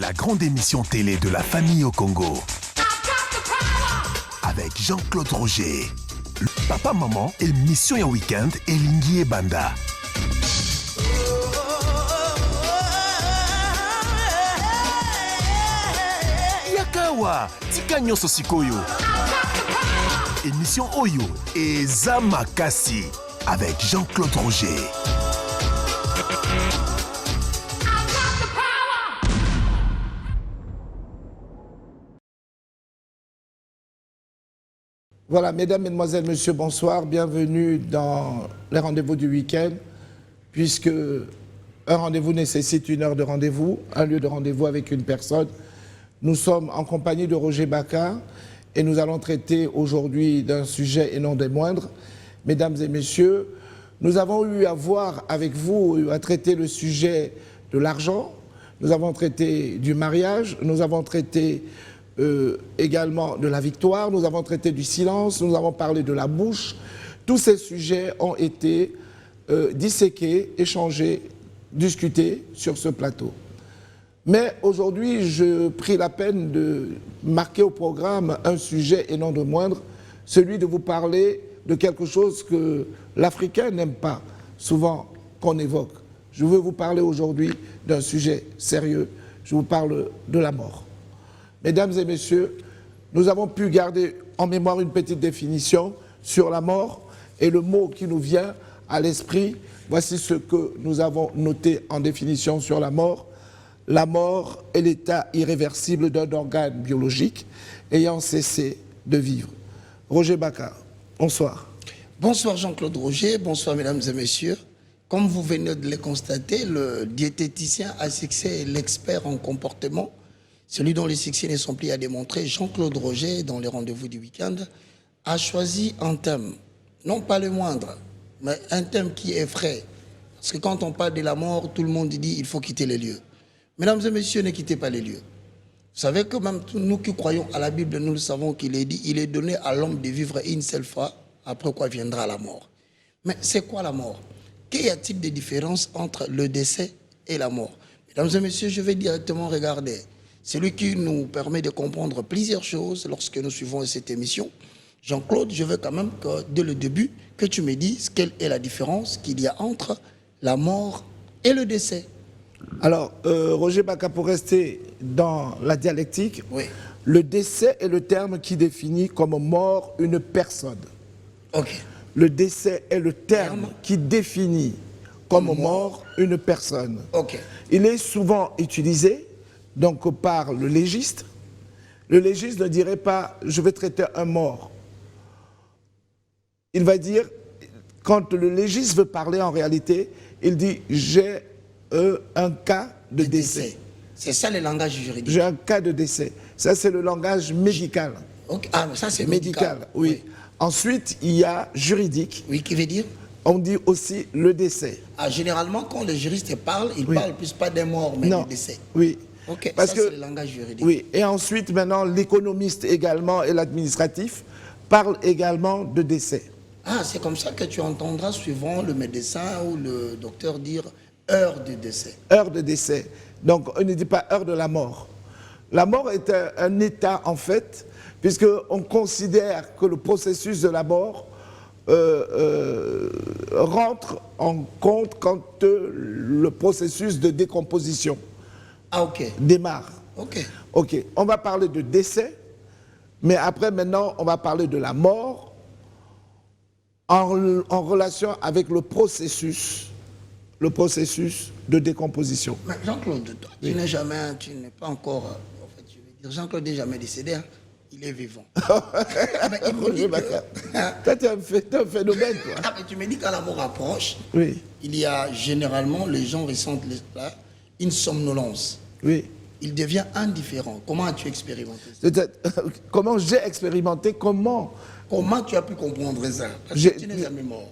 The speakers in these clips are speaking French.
La grande émission télé de la famille au Congo. Avec Jean-Claude Roger. Papa, maman, émission et week-end et Lingui et Banda. Yakawa, tika nyonso sikoyo. Émission Oyo et Zamakasi avec Jean-Claude Roger. Voilà, mesdames, mesdemoiselles, messieurs, bonsoir. Bienvenue dans les rendez-vous du week-end, puisque un rendez-vous nécessite une heure de rendez-vous, un lieu de rendez-vous avec une personne. Nous sommes en compagnie de Roger Baka et nous allons traiter aujourd'hui d'un sujet et non des moindres. Mesdames et messieurs, nous avons eu à voir avec vous, à traiter le sujet de l'argent, nous avons traité du mariage, nous avons traité également de la victoire, nous avons traité du silence, nous avons parlé de la bouche. Tous ces sujets ont été disséqués, échangés, discutés sur ce plateau. Mais aujourd'hui, je pris la peine de marquer au programme un sujet et non de moindre, celui de vous parler de quelque chose que l'Africain n'aime pas souvent qu'on évoque. Je veux vous parler aujourd'hui d'un sujet sérieux, je vous parle de la mort. Mesdames et messieurs, nous avons pu garder en mémoire une petite définition sur la mort et le mot qui nous vient à l'esprit, voici ce que nous avons noté en définition sur la mort. La mort est l'état irréversible d'un organe biologique ayant cessé de vivre. Roger Baka, bonsoir. Bonsoir Jean-Claude Roger, bonsoir mesdames et messieurs. Comme vous venez de le constater, le diététicien à succès et l'expert en comportement, celui dont les succès ne sont plus à démontrer, Jean-Claude Roger, dans les rendez-vous du week-end, a choisi un thème, non pas le moindre, mais un thème qui effraie. Parce que quand on parle de la mort, tout le monde dit qu'il faut quitter les lieux. Mesdames et messieurs, ne quittez pas les lieux. Vous savez que même nous qui croyons à la Bible, nous le savons qu'il est dit, il est donné à l'homme de vivre une seule fois, après quoi viendra la mort. Mais c'est quoi la mort? Qu'y a-t-il de différence entre le décès et la mort? Mesdames et messieurs, je vais directement regarder. C'est lui qui nous permet de comprendre plusieurs choses lorsque nous suivons cette émission. Jean-Claude, je veux quand même que dès le début, que tu me dises quelle est la différence qu'il y a entre la mort et le décès. Alors, Roger Baka, pour rester dans la dialectique, oui. Le décès est le terme qui définit comme mort une personne. Ok. Le décès est le terme qui définit comme mort une personne. Ok. Il est souvent utilisé donc par le légiste. Le légiste ne dirait pas « je vais traiter un mort ». Il va dire, quand le légiste veut parler en réalité, il dit « j'ai un cas de décès ». C'est ça le langage juridique. J'ai un cas de décès. Ça, c'est le langage médical. Okay. Ah, ça, c'est médical. Oui. Ensuite, il y a juridique. Oui, qui veut dire? On dit aussi le décès. Ah, généralement, quand les juristes parlent, ils parlent plus pas des morts, mais du décès. Oui. Ok, parce ça que c'est le langage juridique. Oui, et ensuite, maintenant, l'économiste également et l'administratif parlent également de décès. Ah, c'est comme ça que tu entendras suivant le médecin ou le docteur dire heure de décès. Heure de décès. Donc, on ne dit pas heure de la mort. La mort est un état, en fait, puisqu'on considère que le processus de la mort rentre en compte quand le processus de décomposition démarre. Ok. On va parler de décès, mais après, maintenant, on va parler de la mort en relation avec le processus de décomposition. Mais Jean-Claude, tu n'es pas encore, en fait, je vais dire, Jean-Claude n'est jamais décédé, hein? Il est vivant. Mais il me dit que... Toi, tu es un phénomène, toi. Ah, mais tu me dis qu'à la mort approche, oui. Il y a généralement, les gens ressentent une somnolence. Oui. Il devient indifférent. Comment as-tu expérimenté ça? Comment j'ai expérimenté? Comment tu as pu comprendre ça? Parce que tu n'es jamais mort.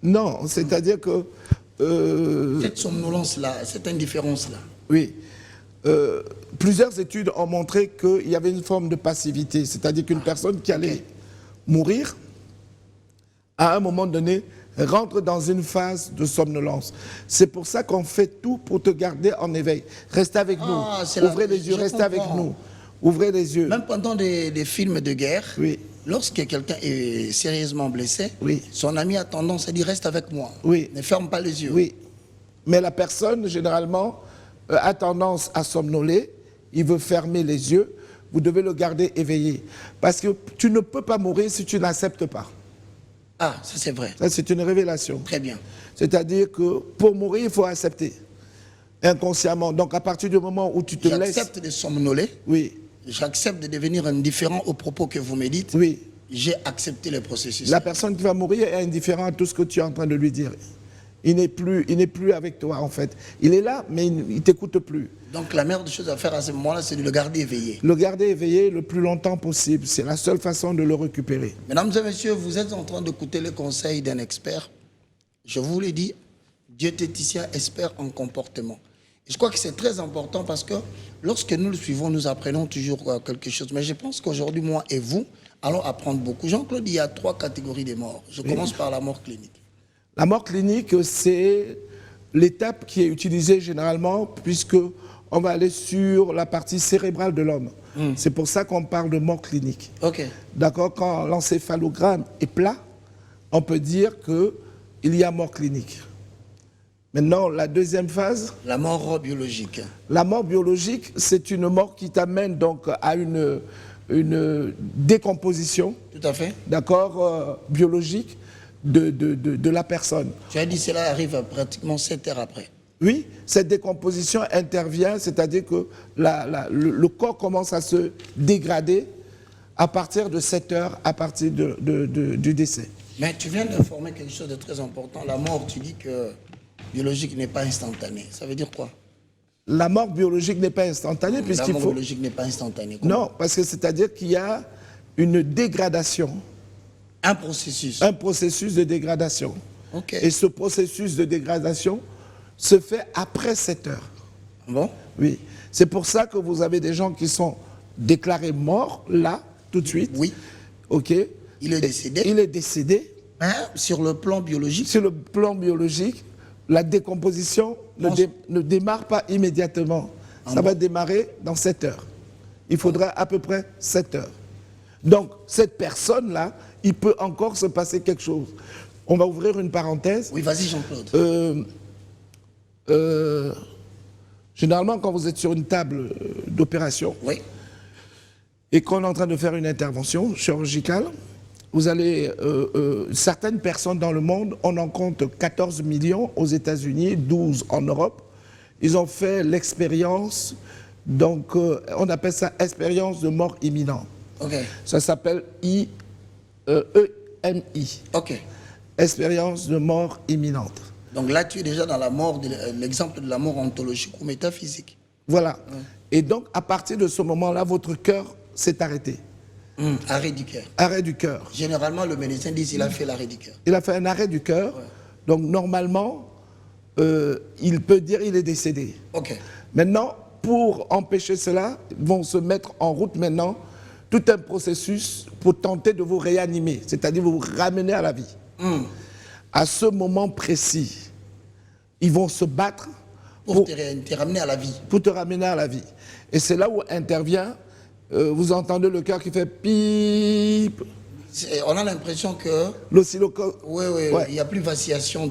Non, c'est-à-dire que... cette somnolence-là, cette indifférence-là. Oui. Plusieurs études ont montré qu'il y avait une forme de passivité, c'est-à-dire qu'une personne qui allait mourir, à un moment donné, rentre dans une phase de somnolence. C'est pour ça qu'on fait tout pour te garder en éveil. Restez avec nous. Ouvrez les yeux, restez avec nous. Ouvrez les yeux. Même pendant des films de guerre, Oui. lorsque quelqu'un est sérieusement blessé, Oui. son ami a tendance à dire reste avec moi. Oui. Ne ferme pas les yeux. Oui. Mais la personne, généralement, a tendance à somnoler. Il veut fermer les yeux. Vous devez le garder éveillé. Parce que tu ne peux pas mourir si tu n'acceptes pas. Ah, ça c'est vrai. Ça, c'est une révélation. Très bien. C'est-à-dire que pour mourir, il faut accepter. Inconsciemment. Donc, à partir du moment où tu te laisses... J'accepte de somnoler. Oui. J'accepte de devenir indifférent aux propos que vous me dites. Oui. J'ai accepté le processus. La personne qui va mourir est indifférente à tout ce que tu es en train de lui dire. Il n'est plus avec toi, en fait. Il est là, mais il ne t'écoute plus. Donc la meilleure des choses à faire à ce moment-là, c'est de le garder éveillé. Le garder éveillé le plus longtemps possible. C'est la seule façon de le récupérer. Mesdames et messieurs, vous êtes en train d'écouter les conseils d'un expert. Je vous l'ai dit, diététicien expert en comportement. Et je crois que c'est très important parce que lorsque nous le suivons, nous apprenons toujours quelque chose. Mais je pense qu'aujourd'hui, moi et vous, allons apprendre beaucoup. Jean-Claude, il y a 3 catégories de morts. Je commence par la mort clinique. La mort clinique, c'est l'étape qui est utilisée généralement puisque on va aller sur la partie cérébrale de l'homme. C'est pour ça qu'on parle de mort clinique. Ok. D'accord, quand l'encéphalogramme est plat, on peut dire qu'il y a mort clinique. Maintenant, la deuxième phase. La mort biologique. La mort biologique, c'est une mort qui t'amène donc à une décomposition. Tout à fait. D'accord, biologique de la personne. Tu as dit cela arrive pratiquement 7 heures après. Oui, cette décomposition intervient, c'est-à-dire que le corps commence à se dégrader à partir de 7 heures, à partir du décès. Mais tu viens d'informer quelque chose de très important. La mort, tu dis que biologique n'est pas instantanée. Ça veut dire quoi? La mort biologique n'est pas instantanée puisqu'il La mort faut... biologique n'est pas instantanée. Comment? Non, parce que c'est-à-dire qu'il y a une dégradation. Un processus. Un processus de dégradation. Ok. Et ce processus de dégradation se fait après 7 heures. Bon. Oui. C'est pour ça que vous avez des gens qui sont déclarés morts, là, tout de suite. Oui. OK. Il est décédé. Il est décédé. Hein, sur le plan biologique. Sur le plan biologique, la décomposition ne démarre pas immédiatement. Ça va démarrer dans 7 heures. Il faudra à peu près 7 heures. Donc, cette personne-là, il peut encore se passer quelque chose. On va ouvrir une parenthèse. Oui, vas-y Jean-Claude. Généralement, quand vous êtes sur une table d'opération Oui. et qu'on est en train de faire une intervention chirurgicale, vous allez, certaines personnes dans le monde, on en compte 14 millions aux États-Unis, 12 en Europe. Ils ont fait l'expérience, donc on appelle ça expérience de mort imminente. Ok. Ça s'appelle EMI. Ok. Expérience de mort imminente. Donc là, tu es déjà dans la mort, l'exemple de la mort ontologique ou métaphysique. Voilà. Et donc, à partir de ce moment-là, votre cœur s'est arrêté. Arrêt du cœur. Arrêt du cœur. Généralement, le médecin dit qu'il a fait l'arrêt du cœur. Il a fait un arrêt du cœur. Ouais. Donc, normalement, il peut dire qu'il est décédé. Ok. Maintenant, pour empêcher cela, ils vont se mettre en route maintenant tout un processus pour tenter de vous réanimer, c'est-à-dire vous ramener à la vie. À ce moment précis, ils vont se battre Pour te ramener à la vie. pour te ramener à la vie. Et c'est là où intervient, vous entendez le cœur qui fait pip, On a l'impression que... l'oscillocone, Oui, Ouais. il n'y a plus vacillation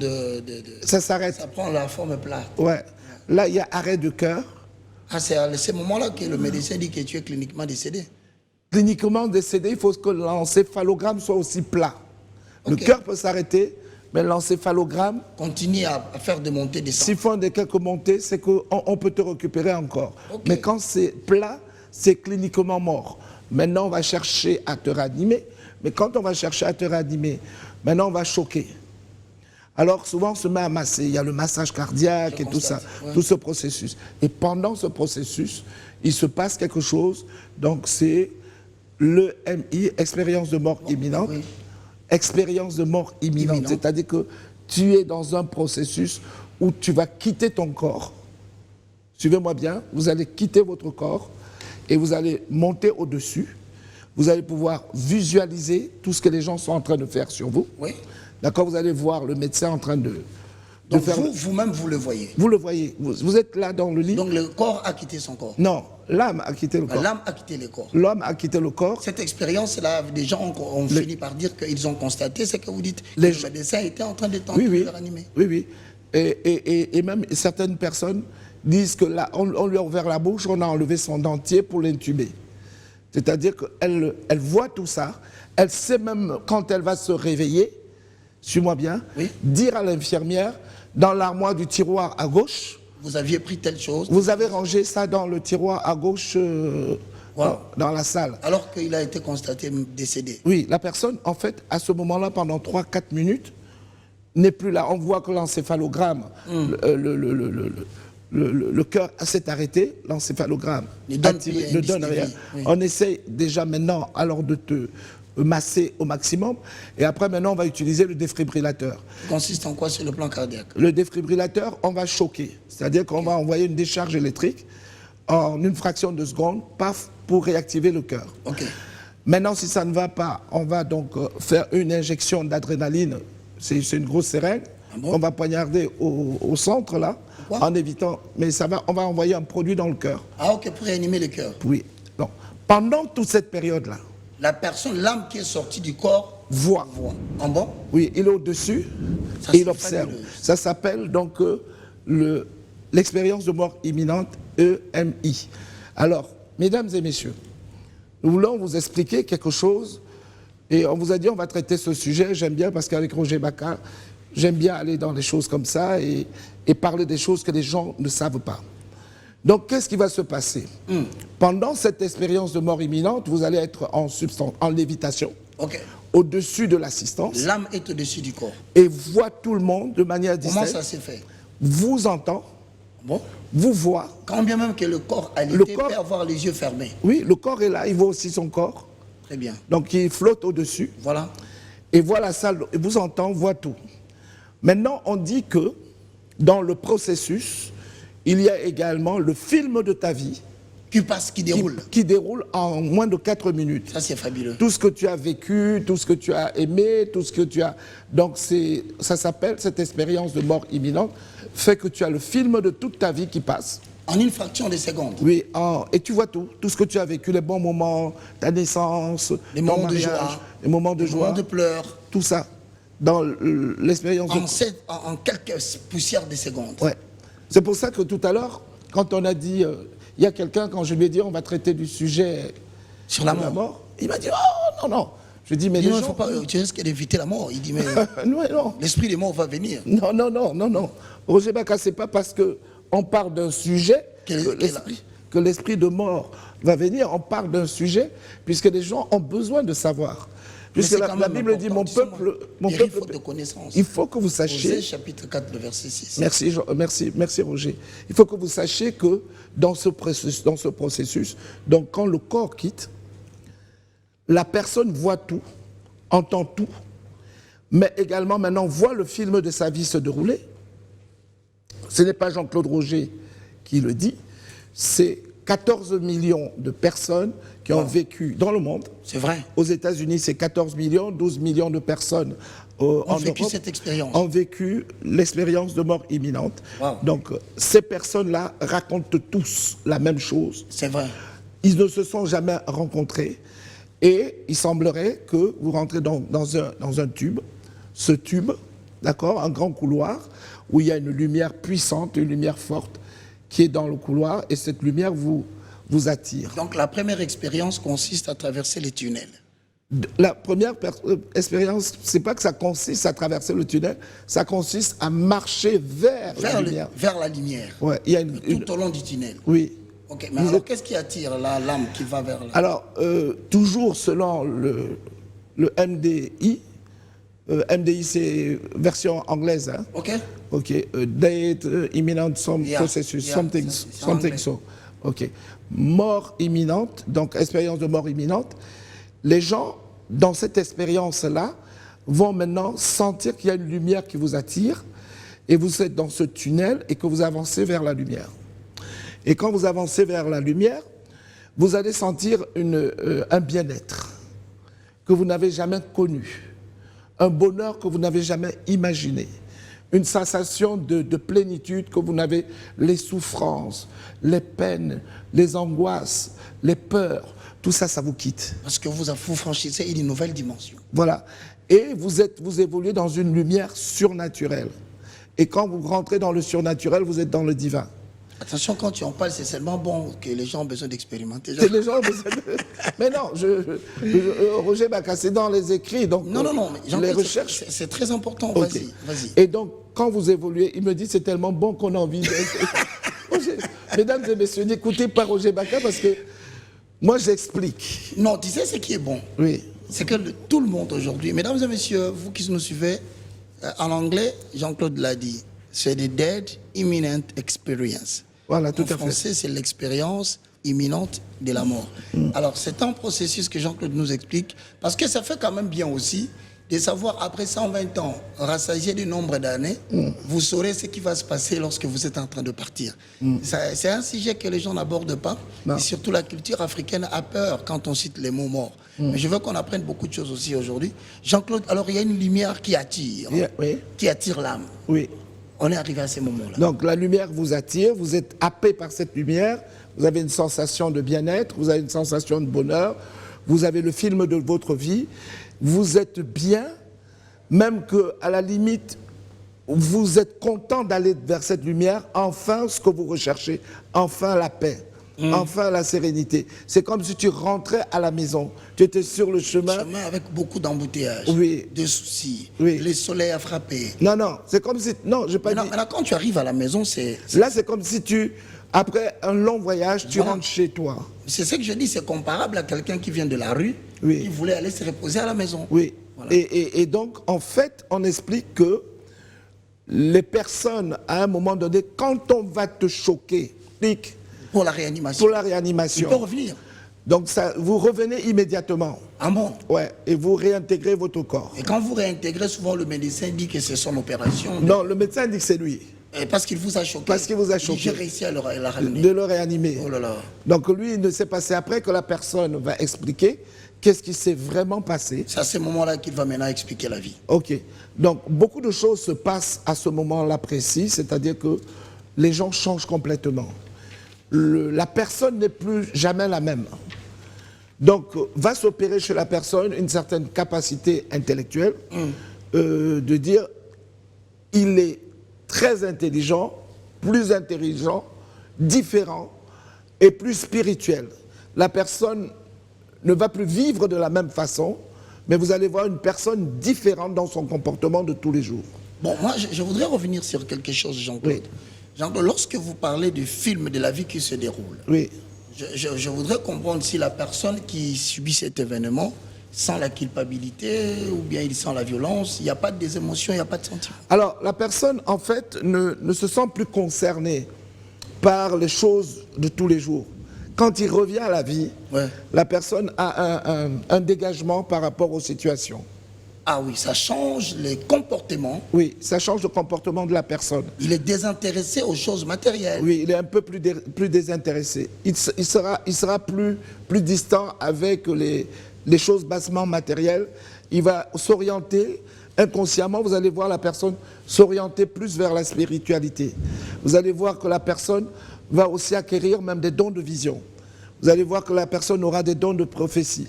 ça s'arrête. Ça prend la forme plate. Ouais. Là, il y a arrêt de cœur. Ah, c'est à ce moment-là que le médecin dit que tu es cliniquement décédé. Cliniquement décédé, il faut que l'encéphalogramme soit aussi plat. Le Ok. cœur peut s'arrêter, mais l'encéphalogramme, Continue à faire des montées, des s'il faut des quelques montées, c'est qu'on peut te récupérer encore. Ok. Mais quand c'est plat, c'est cliniquement mort. Maintenant, on va chercher à te réanimer. Mais quand on va chercher à te réanimer, maintenant, on va choquer. Alors, souvent, on se met à masser. Il y a le massage cardiaque Je et tout ça, constate, ouais. tout ce processus. Et pendant ce processus, il se passe quelque chose. Donc, c'est l'EMI, expérience de mort imminente. oui. Expérience de mort imminente. Imminente. C'est-à-dire que tu es dans un processus où tu vas quitter ton corps. Suivez-moi bien, vous allez quitter votre corps et vous allez monter au-dessus. Vous allez pouvoir visualiser tout ce que les gens sont en train de faire sur vous. Oui. D'accord, vous allez voir le médecin en train de Donc faire... vous-même, vous le voyez. Vous le voyez, vous êtes là dans le lit. Donc le corps a quitté son corps. Non, l'âme a quitté le corps. L'âme a quitté le corps. L'homme a quitté le corps. Cette expérience-là, des gens ont fini par dire qu'ils ont constaté ce que vous dites. Que Les le médecin était en train de tenter Oui, oui. de le ranimer. Oui, oui. Et même certaines personnes disent que là, on lui a ouvert la bouche, on a enlevé son dentier pour l'intuber. C'est-à-dire qu'elle voit tout ça, elle sait même quand elle va se réveiller, suis-moi bien, Oui. dire à l'infirmière, dans l'armoire du tiroir à gauche, Vous aviez pris telle chose. vous avez rangé ça dans le tiroir à gauche Wow. dans la salle. Alors qu'il a été constaté décédé. Oui, la personne, en fait, à ce moment-là, pendant 3-4 minutes, n'est plus là. On voit que l'encéphalogramme, le cœur s'est arrêté, l'encéphalogramme Ne donne activé, plus ne indice donne de rien. vie, oui. On essaie déjà maintenant alors de te masser au maximum et après maintenant on va utiliser le défibrillateur. Consiste en quoi sur le plan cardiaque? Le défibrillateur, on va choquer, c'est-à-dire qu'on va envoyer une décharge électrique en une fraction de seconde, paf, pour réactiver le cœur. Ok. Maintenant, si ça ne va pas, on va donc faire une injection d'adrénaline. C'est une grosse seringue. Ah bon? On va poignarder au centre, là, Pourquoi? en évitant... Mais ça va, on va envoyer un produit dans le cœur. Ah ok, pour réanimer le cœur. Oui. Donc, pendant toute cette période-là, La personne, l'âme qui est sortie du corps, voit. voit. En bon? Oui, il est au-dessus Ça, et c'est il observe. fabuleux. Ça s'appelle donc l'expérience de mort imminente, EMI. Alors, mesdames et messieurs, nous voulons vous expliquer quelque chose et on vous a dit on va traiter ce sujet. J'aime bien parce qu'avec Roger Bacca, j'aime bien aller dans des choses comme ça et parler des choses que les gens ne savent pas. Donc, qu'est-ce qui va se passer? Pendant cette expérience de mort imminente, vous allez être en lévitation, Ok. au-dessus de l'assistance, L'âme est au-dessus du corps. et voit tout le monde de manière Comment distincte, ça s'est fait? vous entend, Bon. vous voit. Quand bien même que le corps a Le l'été corps- peut avoir les yeux fermés. Oui, le corps est là, il voit aussi son corps, Très bien. donc il flotte au-dessus, Voilà. et voit la salle, et vous entend, voit tout. Maintenant, on dit que dans le processus, il y a également le film de ta vie Qui passe, qui déroule. qui déroule en moins de 4 minutes. Ça, c'est fabuleux. Tout ce que tu as vécu, tout ce que tu as aimé, tout ce que tu as... Donc ça s'appelle, cette expérience de mort imminente, fait que tu as le film de toute ta vie qui passe. En une fraction de seconde. Oui, et tu vois tout ce que tu as vécu, les bons moments, ta naissance, Les ton moments de mariage, joie. les moments de Les joie, moments de pleurs. tout ça, dans l'expérience de... En quelques poussières de secondes. Ouais. C'est pour ça que tout à l'heure, quand on a dit... il y a quelqu'un, quand je lui ai dit, on va traiter du sujet Sur la de mort. il m'a dit, oh, non, non. Je dis, mais Il dit, les non, il gens... faut pas, tu risques d'éviter la mort. Il dit, mais non, non. l'esprit des morts va venir. Non, non, non, non, non. Roger Bacca, c'est pas parce qu'on parle d'un sujet que l'esprit de mort va venir. On parle d'un sujet puisque les gens ont besoin de savoir. Puisque c'est la quand même Bible dit, mon important, peuple... Guéri faute de connaissance. Il faut que vous sachiez... Osée, chapitre 4, le verset 6. Merci, merci Roger. Il faut que vous sachiez que dans ce processus, donc quand le corps quitte, la personne voit tout, entend tout, mais également maintenant voit le film de sa vie se dérouler. Ce n'est pas Jean-Claude Roger qui le dit, c'est 14 millions de personnes qui ont vécu dans le monde. C'est vrai. Aux États-Unis, c'est 14 millions, 12 millions de personnes en vécu Europe cette expérience. ont vécu l'expérience de mort imminente. Wow. Donc, ces personnes-là racontent tous la même chose. C'est vrai. Ils ne se sont jamais rencontrés. Et il semblerait que vous rentrez dans un tube. Ce tube, d'accord, un grand couloir, où il y a une lumière puissante, une lumière forte, qui est dans le couloir, et cette lumière vous attire. Donc la première expérience consiste à traverser les tunnels. La première expérience, c'est pas que ça consiste à traverser le tunnel, ça consiste à marcher vers la lumière. Vers la lumière. Ouais, il y a Tout au long du tunnel. Oui. Ok, mais alors qu'est-ce qui attire l'âme qui va vers là? Alors, toujours selon le MDI, MDI c'est version anglaise, hein? Ok. Ok, date, imminent, processus, yeah, something c'est anglais. so. Ok. Mort imminente, donc expérience de mort imminente. Les gens, dans cette expérience-là, vont maintenant sentir qu'il y a une lumière qui vous attire et vous êtes dans ce tunnel et que vous avancez vers la lumière. Et quand vous avancez vers la lumière, vous allez sentir un bien-être que vous n'avez jamais connu. un bonheur que vous n'avez jamais imaginé, une sensation de plénitude que vous n'avez, les souffrances, les peines, les angoisses, les peurs, tout ça, ça vous quitte. Parce que vous franchissez une nouvelle dimension. Voilà. Et vous évoluez dans une lumière surnaturelle. Et quand vous rentrez dans le surnaturel, vous êtes dans le divin. Attention, quand tu en parles, c'est seulement bon que les gens ont besoin d'expérimenter. Les gens ont besoin de... Mais non, Roger Bacca, c'est dans les écrits. Donc, Non, mais les recherches. c'est très important. Ok. Vas-y. Et donc, quand vous évoluez, il me dit c'est tellement bon qu'on a envie de... Roger, mesdames et messieurs, n'écoutez pas Roger Bacca parce que moi, j'explique. Non, tu sais ce qui est bon? Oui. C'est que tout le monde aujourd'hui, mesdames et messieurs, vous qui nous suivez, en anglais, Jean-Claude l'a dit, c'est the dead imminent experience. Voilà, tout En à fait. français, c'est l'expérience imminente de la mort. Alors, c'est un processus que Jean-Claude nous explique, parce que ça fait quand même bien aussi de savoir, après 120 ans, rassasié du nombre d'années, vous saurez ce qui va se passer lorsque vous êtes en train de partir. C'est un sujet que les gens n'abordent pas, Non. et surtout la culture africaine a peur quand on cite les mots morts. Mais je veux qu'on apprenne beaucoup de choses aussi aujourd'hui. Jean-Claude, alors il y a une lumière qui attire, Oui. qui attire l'âme. Oui. On est arrivé à ces moments-là. Donc la lumière vous attire, vous êtes happé par cette lumière, vous avez une sensation de bien-être, vous avez une sensation de bonheur, vous avez le film de votre vie, vous êtes bien, même qu'à la limite, vous êtes content d'aller vers cette lumière, enfin ce que vous recherchez, enfin la paix, enfin la sérénité. C'est comme si tu rentrais à la maison, tu étais sur le chemin. Chemin avec beaucoup d'embouteillages, Oui. de soucis, Oui. le soleil a frappé. Non, c'est comme si... Non, je n'ai pas dit... Maintenant, quand tu arrives à la maison, Là, c'est comme si tu, après un long voyage, tu Voilà. rentres chez toi. c'est ce que je dis, c'est comparable à quelqu'un qui vient de la rue, Oui. qui voulait aller se reposer à la maison. Oui. Voilà. Et donc, en fait, on explique que les personnes, à un moment donné, quand on va te choquer, clic, Pour la réanimation. pour la Il peut réanimation, revenir. donc ça, vous revenez immédiatement. Ah bon? Ouais, et vous réintégrez votre corps. Et quand vous réintégrez, souvent le médecin dit que c'est son opération. Non, le médecin dit que c'est lui, Et parce qu'il vous a choqué. Parce qu'il vous a Il dit, choqué. j'ai réussi à la ramener. de le réanimer. Oh là là. Donc lui, il ne sait pas, c'est après que la personne va expliquer qu'est-ce qui s'est vraiment passé. C'est à ce moment-là qu'il va maintenant expliquer la vie. Ok. Donc, beaucoup de choses se passent à ce moment-là précis, c'est-à-dire que les gens changent complètement. La personne n'est plus jamais la même. Donc, va s'opérer chez la personne une certaine capacité intellectuelle de dire il est très intelligent, différent et plus spirituel. La personne ne va plus vivre de la même façon, mais vous allez voir une personne différente dans son comportement de tous les jours. Bon, moi, je voudrais revenir sur quelque chose, Jean-Claude. Oui. Jean-Claude, lorsque vous parlez du film de la vie qui se déroule, Oui. je voudrais comprendre si la personne qui subit cet événement sent la culpabilité ou bien il sent la violence, il n'y a pas des émotions, il n'y a pas de sentiments. Alors, la personne, en fait, ne se sent plus concernée par les choses de tous les jours. Quand il revient à la vie, Ouais. la personne a un dégagement par rapport aux situations. Ah oui, ça change les comportements. Oui, ça change le comportement de la personne. Il est désintéressé aux choses matérielles. Oui, il est un peu plus désintéressé. Il sera plus distant avec les choses bassement matérielles. Il va s'orienter inconsciemment. Vous allez voir la personne s'orienter plus vers la spiritualité. Vous allez voir que la personne va aussi acquérir même des dons de vision. Vous allez voir que la personne aura des dons de prophétie.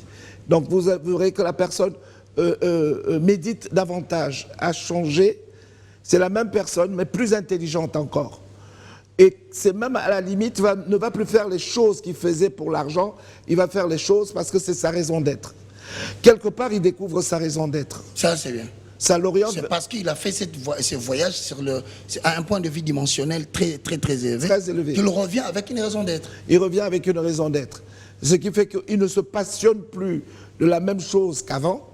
Donc vous verrez que la personne médite davantage, a changé. C'est la même personne, mais plus intelligente encore. Et c'est même à la limite, ne va plus faire les choses qu'il faisait pour l'argent, il va faire les choses parce que c'est sa raison d'être. Quelque part, il découvre sa raison d'être. Ça, c'est bien. Ça l'oriente. C'est parce qu'il a fait ce voyage à un point de vue dimensionnel très élevé. Très élevé. Qu'il revient avec une raison d'être. Il revient avec une raison d'être. Ce qui fait qu'il ne se passionne plus de la même chose qu'avant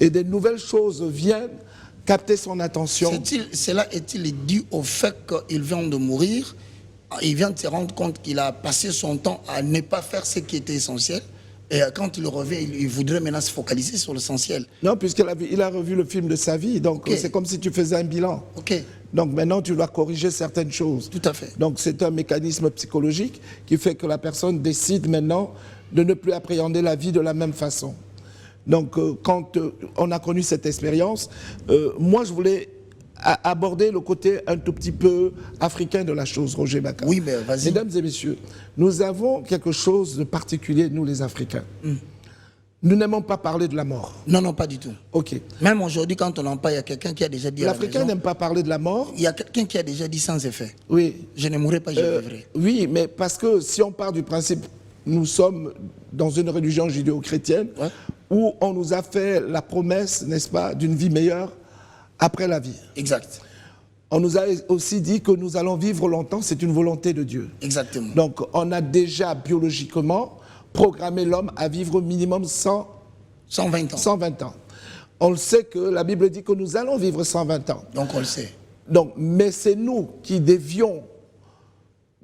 et des nouvelles choses viennent capter son attention. Cela est-il dû au fait qu'il vient de mourir, il vient de se rendre compte qu'il a passé son temps à ne pas faire ce qui était essentiel et quand il revient, il voudrait maintenant se focaliser sur l'essentiel. Non, puisqu'il a revu le film de sa vie, donc Ok. c'est comme si tu faisais un bilan. Ok, Donc maintenant, tu dois corriger certaines choses. tout à fait. Donc c'est un mécanisme psychologique qui fait que la personne décide maintenant de ne plus appréhender la vie de la même façon. Donc, quand on a connu cette expérience, moi, je voulais aborder le côté un tout petit peu africain de la chose, Roger Baka. Oui, mais vas-y. Mesdames et messieurs, nous avons quelque chose de particulier, nous les Africains. Nous n'aimons pas parler de la mort. Non, non, pas du tout. Ok. Même aujourd'hui, quand on en parle, il y a quelqu'un qui a déjà dit à la L'Africain maison, n'aime pas parler de la mort. il y a quelqu'un qui a déjà dit sans effet. Oui. Je ne mourrai pas, je vivrai. Oui, mais parce que si on part du principe, nous sommes dans une religion judéo-chrétienne où on nous a fait la promesse, n'est-ce pas, d'une vie meilleure après la vie. Exact. On nous a aussi dit que nous allons vivre longtemps, c'est une volonté de Dieu. Exactement. Donc on a déjà biologiquement programmé l'homme à vivre au minimum 120 ans. 120 ans. On le sait que la Bible dit que nous allons vivre 120 ans. Donc on le sait. Donc, mais c'est nous qui dévions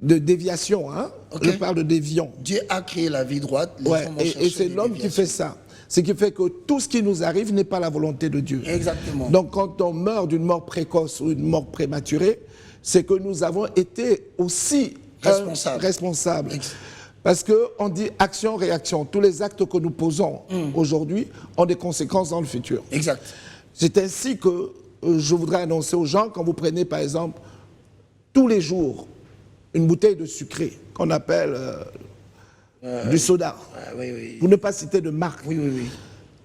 de déviation, hein. Ok. Je parle de déviant. Dieu a créé la vie droite. Les Ouais, hommes ont et cherché c'est des l'homme qui déviations. fait ça. Ce qui fait que tout ce qui nous arrive n'est pas la volonté de Dieu. Exactement. Donc quand on meurt d'une mort précoce ou une mort prématurée, c'est que nous avons été aussi responsables. Parce qu'on dit action-réaction. Tous les actes que nous posons aujourd'hui ont des conséquences dans le futur. Exact. C'est ainsi que je voudrais annoncer aux gens, quand vous prenez par exemple tous les jours une bouteille de sucré qu'on appelle du soda, Oui, oui. pour ne pas citer de marque, Oui, oui, oui.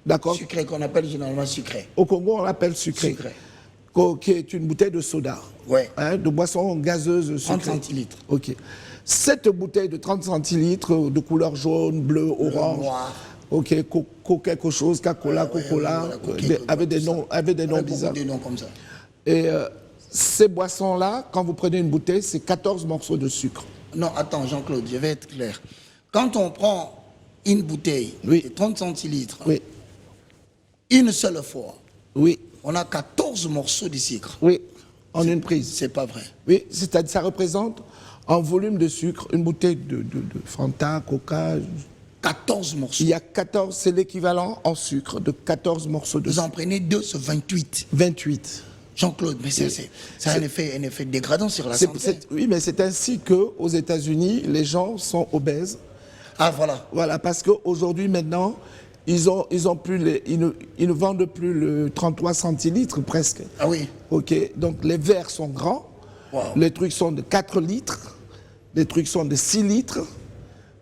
d'accord? Sucré, qu'on appelle généralement sucré. Au Congo, on l'appelle sucré, Sucré. qui est une bouteille de soda, Ouais. hein, de boisson gazeuse sucrée. 30 centilitres. Ok. Cette bouteille de 30 centilitres de couleur jaune, bleu, orange, noir. ok, quelque chose, Coca-Cola, Coca-Cola, avec des noms bizarres. Des noms comme ça. Et ces boissons-là, quand vous prenez une bouteille, c'est 14 morceaux de sucre. Non, attends, Jean-Claude, je vais être clair. Quand on prend une bouteille Oui. de 30 centilitres, Oui, une seule fois, oui, on a 14 morceaux de sucre. oui, en une prise. C'est pas vrai. Oui, c'est-à-dire ça représente en volume de sucre une bouteille de Fanta, Coca. 14 morceaux. Il y a 14, c'est l'équivalent en sucre de 14 morceaux de Vous en sucre. prenez 2 sur 28. 28. Jean-Claude, mais ça a un effet dégradant sur la santé. Oui, mais c'est ainsi qu'aux États-Unis, les gens sont obèses. Ah, voilà. Voilà, parce qu'aujourd'hui, maintenant, ils ne vendent plus le 33 centilitres presque. Ah oui. Ok, donc les verres sont grands, Wow. les trucs sont de 4 litres, les trucs sont de 6 litres.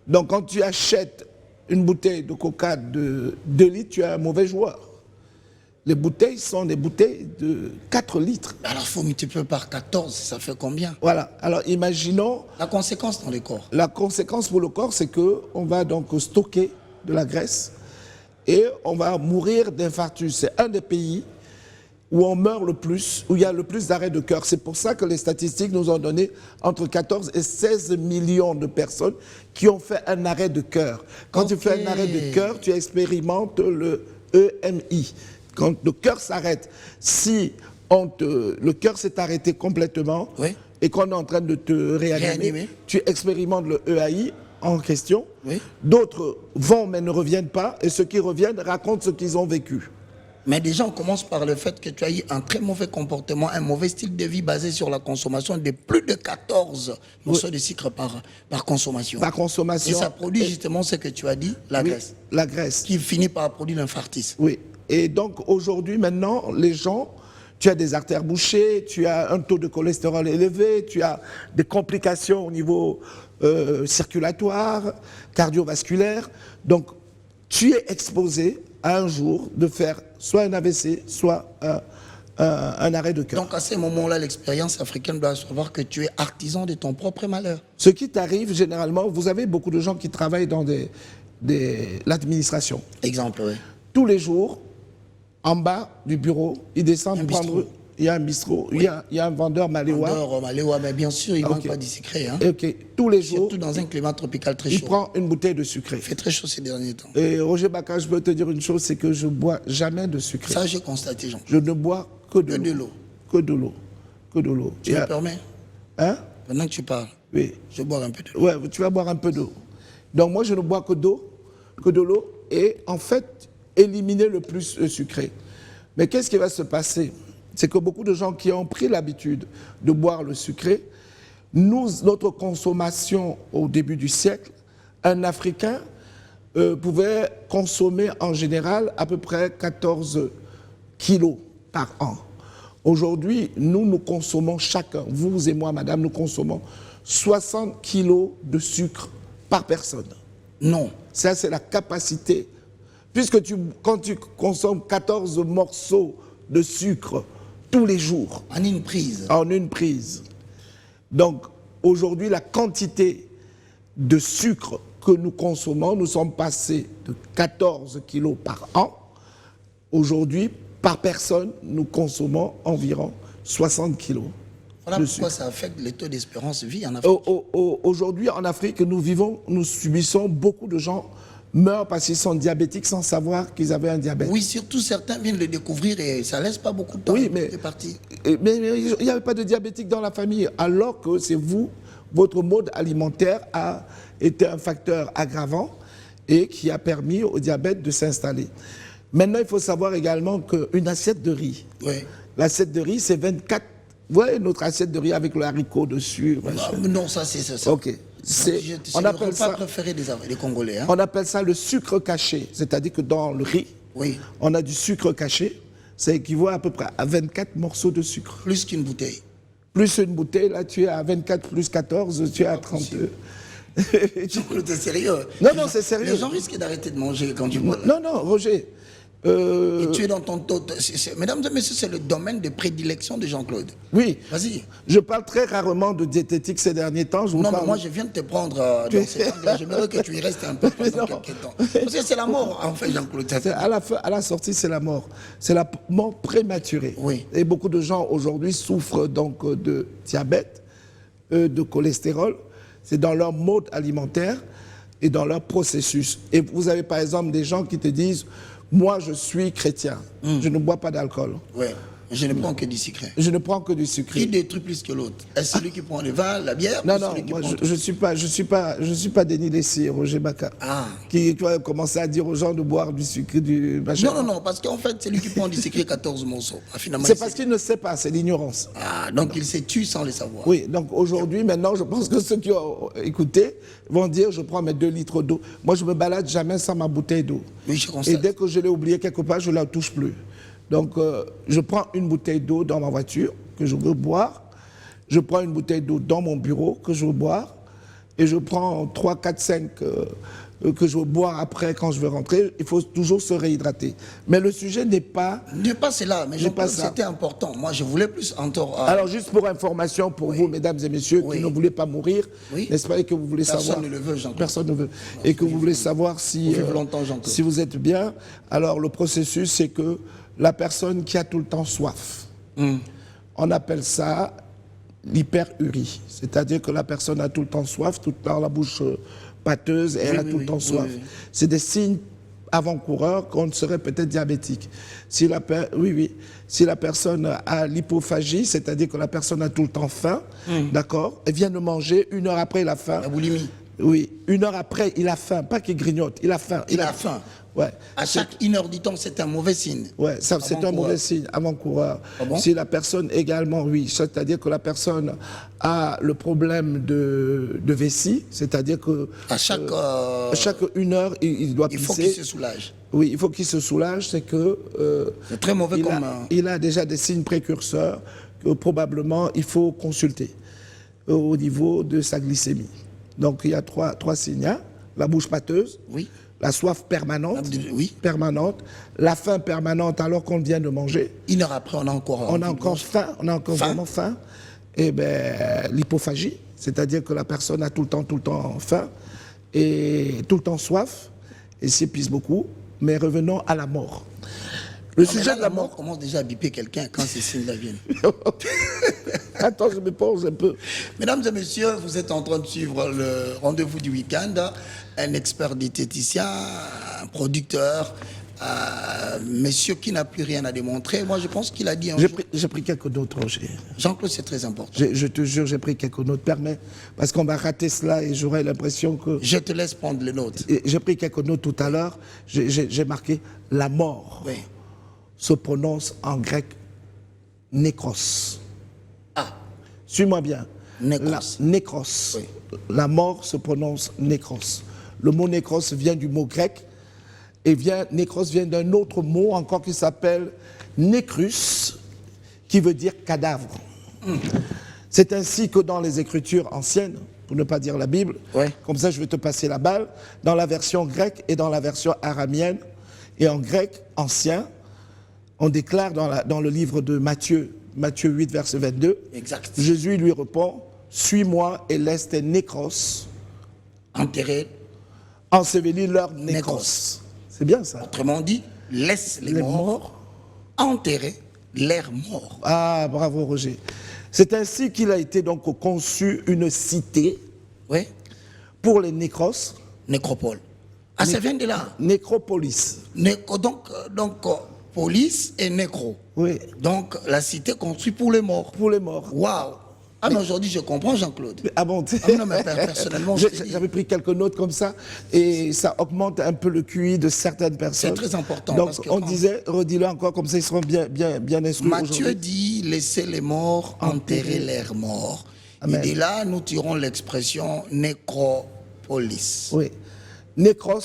Donc quand tu achètes une bouteille de coca de 2 litres, tu es un mauvais joueur. Les bouteilles sont des bouteilles de 4 litres. Alors, il faut multiplier par 14, ça fait combien? Voilà, alors imaginons, La conséquence dans le corps. la conséquence pour le corps, c'est qu'on va donc stocker de la graisse et on va mourir d'infarctus. C'est un des pays où on meurt le plus, où il y a le plus d'arrêts de cœur. C'est pour ça que les statistiques nous ont donné entre 14 et 16 millions de personnes qui ont fait un arrêt de cœur. Quand tu fais un arrêt de cœur, tu expérimentes le EMI. Quand le cœur s'arrête, si le cœur s'est arrêté complètement Oui. et qu'on est en train de te réanimer, Réanimer. tu expérimentes le EAI en question. Oui. D'autres vont mais ne reviennent pas et ceux qui reviennent racontent ce qu'ils ont vécu. Mais déjà, on commence par le fait que tu as eu un très mauvais comportement, un mauvais style de vie basé sur la consommation de plus de 14 morceaux de sucre par consommation. Par consommation. Et ça produit justement ce que tu as dit, la Oui, graisse, la graisse. qui finit par produire l'infarctus. Oui. Et donc aujourd'hui, maintenant, les gens, tu as des artères bouchées, tu as un taux de cholestérol élevé, tu as des complications au niveau circulatoire, cardiovasculaire. Donc, tu es exposé à un jour de faire soit un AVC, soit un arrêt de cœur. Donc à ce moment-là, l'expérience africaine doit savoir que tu es artisan de ton propre malheur. Ce qui t'arrive généralement, vous avez beaucoup de gens qui travaillent dans l'administration. Exemple, oui. Tous les jours, en bas du bureau, ils descendent Un prendre... bistrot. Il y a un bistrot, il y a un vendeur maléois. Vendeur, maléois, mais bien sûr, il ne manque Ok. pas de sucré. Hein. Et ok, tous les jours, Surtout dans un climat tropical très il chaud. prend une bouteille de sucré. Il fait très chaud ces derniers temps. Et Roger Baka, je peux te dire une chose, c'est que je bois jamais de sucré. Ça, j'ai constaté, Jean. Je ne bois que de Que de l'eau. l'eau. Que de l'eau. Que de l'eau. Tu me permets? Hein? Pendant que tu parles, Oui. je bois un peu de l'eau. Ouais, tu vas boire un peu d'eau. Donc moi, je ne bois que d'eau, que de l'eau, et en fait, éliminer le plus sucré. Mais qu'est-ce qui va se passer? C'est que beaucoup de gens qui ont pris l'habitude de boire le sucré, notre consommation au début du siècle, un Africain pouvaient consommer en général à peu près 14 kilos par an. Aujourd'hui, nous consommons chacun, vous et moi, madame, nous consommons 60 kilos de sucre par personne. Non. Ça, c'est la capacité. Puisque quand tu consommes 14 morceaux de sucre tous les jours. En une prise. En une prise. Donc, aujourd'hui, la quantité de sucre que nous consommons, nous sommes passés de 14 kilos par an. Aujourd'hui, par personne, nous consommons environ 60 kilos. Voilà de pourquoi sucre. ça affecte les taux d'espérance de vie en Afrique. Aujourd'hui, en Afrique, nous subissons, beaucoup de gens meurent parce qu'ils sont diabétiques sans savoir qu'ils avaient un diabète. Oui, surtout certains viennent le découvrir et ça laisse pas beaucoup de temps. Oui, mais C'est parti. Mais il n'y avait pas de diabétique dans la famille, alors que c'est vous, votre mode alimentaire a été un facteur aggravant et qui a permis au diabète de s'installer. Maintenant, il faut savoir également qu'une assiette de riz, Oui. l'assiette de riz, c'est 24. Vous voyez notre assiette de riz avec le haricot dessus. machin. Non, ça c'est ça. Ok. C'est On le appelle repas ça, préféré des Congolais. Hein? on appelle ça le sucre caché. C'est-à-dire que dans le riz, Oui. on a du sucre caché. Ça équivaut à peu près à 24 morceaux de sucre. Plus qu'une bouteille. Plus une bouteille, là, tu es à 24 plus 14, tu es à 32. Jean-Claude, t'es sérieux? Non, non, c'est sérieux. Les gens risquent d'arrêter de manger quand tu bois. Non, non, Roger. Et tu es dans ton taux. Mesdames et messieurs, c'est le domaine de prédilection de Jean-Claude. Oui. Vas-y. Je parle très rarement de diététique ces derniers temps. Je vous Non, mais parle... moi, je viens de te prendre dans cet angle. J'aimerais que tu y restes un peu pendant Non. quelques temps. Parce que c'est la mort, en fait, Jean-Claude. À la sortie, c'est la mort. C'est la mort prématurée. Oui. Et beaucoup de gens aujourd'hui souffrent donc de diabète, de cholestérol. C'est dans leur mode alimentaire et dans leur processus. Et vous avez par exemple des gens qui te disent « Moi, je suis chrétien, je ne bois pas d'alcool. Oui. Je ne prends que du sucré. Je ne prends que du sucré. » Qui détruit plus que l'autre? Est-ce celui qui prend le vin, la bière? Non, ou non, celui qui moi, prend je suis pas Denis Lessier, Roger Bacca, Ah. qui va commencer à dire aux gens de boire du sucre, du machin. Non, non, non, parce qu'en fait, c'est lui qui prend du sucré 14 morceaux. Ah, finalement, C'est il parce sait- qu'il ne sait pas, c'est l'ignorance. Ah, donc il s'est tué sans le savoir. Oui, donc aujourd'hui, maintenant, je pense que ceux qui ont écouté vont dire je prends mes 2 litres d'eau. Moi, je me balade jamais sans ma bouteille d'eau. Oui, je Et constate. dès que je l'ai oublié quelque part, je ne la touche plus. Donc, je prends une bouteille d'eau dans ma voiture que je veux boire. Je prends une bouteille d'eau dans mon bureau que je veux boire. Et je prends 3, 4, 5 que je veux boire après quand je vais rentrer. Il faut toujours se réhydrater. Mais le sujet n'est pas... Ne pas cela, mais N'est pas ça. c'était important. Moi, je voulais plus entendre. Alors, juste pour information pour vous, mesdames et messieurs, Oui. qui ne voulez pas mourir, Oui. n'est-ce pas, et que vous voulez Personne savoir... ne le veut, Jean-Claude. Personne ne veut. Et que vous voulez savoir si, Vive longtemps, Jean-Claude. si vous êtes bien. Alors, le processus, c'est que la personne qui a tout le temps soif, on appelle ça l'hyperurie. C'est-à-dire que la personne a tout le temps soif, tout le temps la bouche pâteuse, et elle a oui, tout le oui, temps oui, soif. oui. C'est des signes avant-coureurs qu'on serait peut-être diabétique. Si la personne a l'hypophagie, c'est-à-dire que la personne a tout le temps faim, d'accord, elle vient de manger, 1 heure après, il a faim. La boulimie. Oui, 1 heure après, il a faim, pas qu'il grignote, il a faim. Il a faim. Ouais. À chaque 1 heure du temps, c'est un mauvais signe. Ouais, ça, c'est un Avant-coureur. mauvais signe, avant-coureur. Ah bon? Si la personne également, oui, c'est-à-dire que la personne a le problème de vessie, c'est-à-dire que À chaque. chaque 1 heure, il doit il pisser. faut qu'il se soulage. Oui, il faut qu'il se soulage, c'est que C'est très mauvais il, comme. il a déjà des signes précurseurs que probablement il faut consulter au niveau de sa glycémie. Donc il y a trois signes, hein. La bouche pâteuse, Oui. la soif permanente, Oui. permanente, la faim permanente alors qu'on vient de manger. 1 heure après, on a encore. On a encore faim, on a encore Faim. vraiment faim. Et bien, l'hypophagie, c'est-à-dire que la personne a tout le temps faim et tout le temps soif et s'épuise beaucoup. Mais revenons à la mort. Le Non, mais sujet là, de la mort. commence déjà à biper quelqu'un quand ces signes-là viennent. Attends, je me pose un peu. Mesdames et messieurs, vous êtes en train de suivre le rendez-vous du week-end. Un expert diététicien, un producteur, monsieur qui n'a plus rien à démontrer. Moi, je pense qu'il a dit un jour. J'ai pris quelques notes, Roger. Jean-Claude, c'est très important. Je te jure, j'ai pris quelques notes. Permets, parce qu'on va rater cela et j'aurai l'impression que... Je te laisse prendre les notes. Et j'ai pris quelques notes tout à l'heure. J'ai marqué la mort Oui. se prononce en grec nékros. Ah, Suis-moi bien. Nékros. Nékros. Oui. La mort se prononce nékros. Le mot nécros vient du mot grec. Et nécros vient d'un autre mot encore qui s'appelle nécrus, qui veut dire cadavre. C'est ainsi que dans les Écritures anciennes, pour ne pas dire la Bible, comme ça je vais te passer la balle, dans la version grecque et dans la version aramienne, et en grec ancien, on déclare dans le livre de Matthieu 8, verset 22, Exact. Jésus lui répond, « Suis-moi et laisse tes nécros Enterrer. ensevelir leur nécros. » C'est bien ça. Autrement dit, laisse les morts enterrer leurs morts. Ah, bravo Roger. C'est ainsi qu'il a été donc conçu une cité Oui. pour les nécros, Nécropole. Ah, ça vient de là. nécropolis. Donc, police et nécro. Oui, Donc, la cité construite pour les morts. pour les morts. Waouh. Ah, mais aujourd'hui, je comprends, Jean-Claude. Ah bon, Ah, non, mais personnellement, je te dis. j'avais pris quelques notes comme ça et ça augmente un peu le QI de certaines personnes. C'est très important. Donc parce que on quand disait, redis-le encore, comme ça ils seront bien instruits Matthieu aujourd'hui. dit, laissez les morts enterrer leurs morts. Amen. Et de là, nous tirons l'expression nécropolis. Oui. Nécros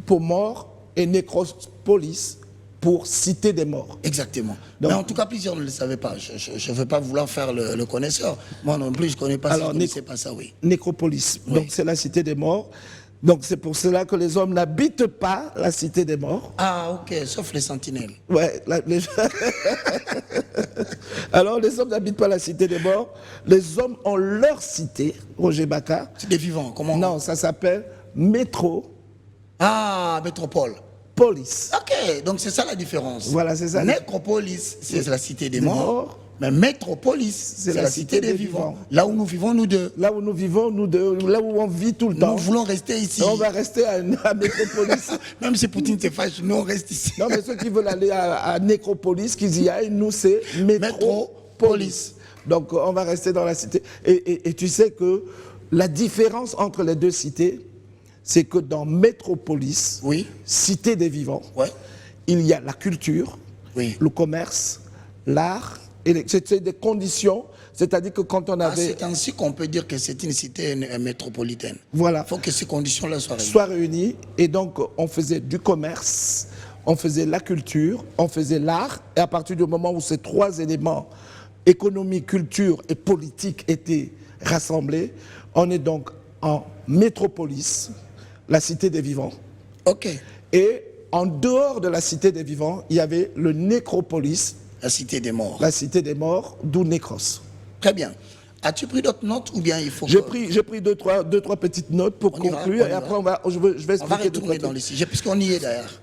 pour mort et nécropolis pour cité des morts. Exactement. Donc- Mais en tout cas, plusieurs ne le savaient pas. Je ne veux pas vouloir faire le connaisseur. Moi non plus, je ne connais pas Alors, ça. Je ne connaissais pas ça, oui. Nécropolis. Donc c'est la cité des morts. Donc c'est pour cela que les hommes n'habitent pas la cité des morts. Ah, ok, sauf les sentinelles. Ouais, Alors les hommes n'habitent pas la cité des morts. Les hommes ont leur cité, Roger Bacca. C'est des vivants, comment? Non, ça s'appelle métropolis. Ah, métropole. Ok, donc c'est ça la différence. Voilà, c'est ça. Nécropolis, c'est la cité des Des morts. morts. Mais métropolis, c'est la cité des vivants. Là où nous vivons, nous deux. Là où nous vivons, nous deux, là où on vit tout le temps. Nous voulons rester ici. On va rester à Métropolis. Même si Poutine se fâche, nous on reste ici. Non, mais ceux qui veulent aller à Nécropolis, qu'ils y aillent, nous c'est Métropolis. Donc on va rester dans la cité. Et tu sais que la différence entre les deux cités, c'est que dans Métropolis, Oui. cité des vivants, Ouais. il y a la culture, Oui. le commerce, l'art, et c'est des conditions, c'est-à-dire que quand on Ah, avait... c'est ainsi qu'on peut dire que c'est une cité métropolitaine. Voilà. Il faut que ces conditions-là soient réunies. Soient réunis, et donc on faisait du commerce, on faisait la culture, on faisait l'art, et à partir du moment où ces trois éléments, économie, culture et politique, étaient rassemblés, on est donc en métropolis, la cité des vivants. Ok. Et en dehors de la cité des vivants, il y avait le nécropolis, La cité des morts. la cité des morts, d'où nécros. Très bien. As-tu pris d'autres notes ou bien il faut J'ai que... pris deux, trois petites notes pour On y va, conclure, on y et va. après je vais On va expliquer deux, trois retourner dans trucs. les sujets, puisqu'on y est d'ailleurs.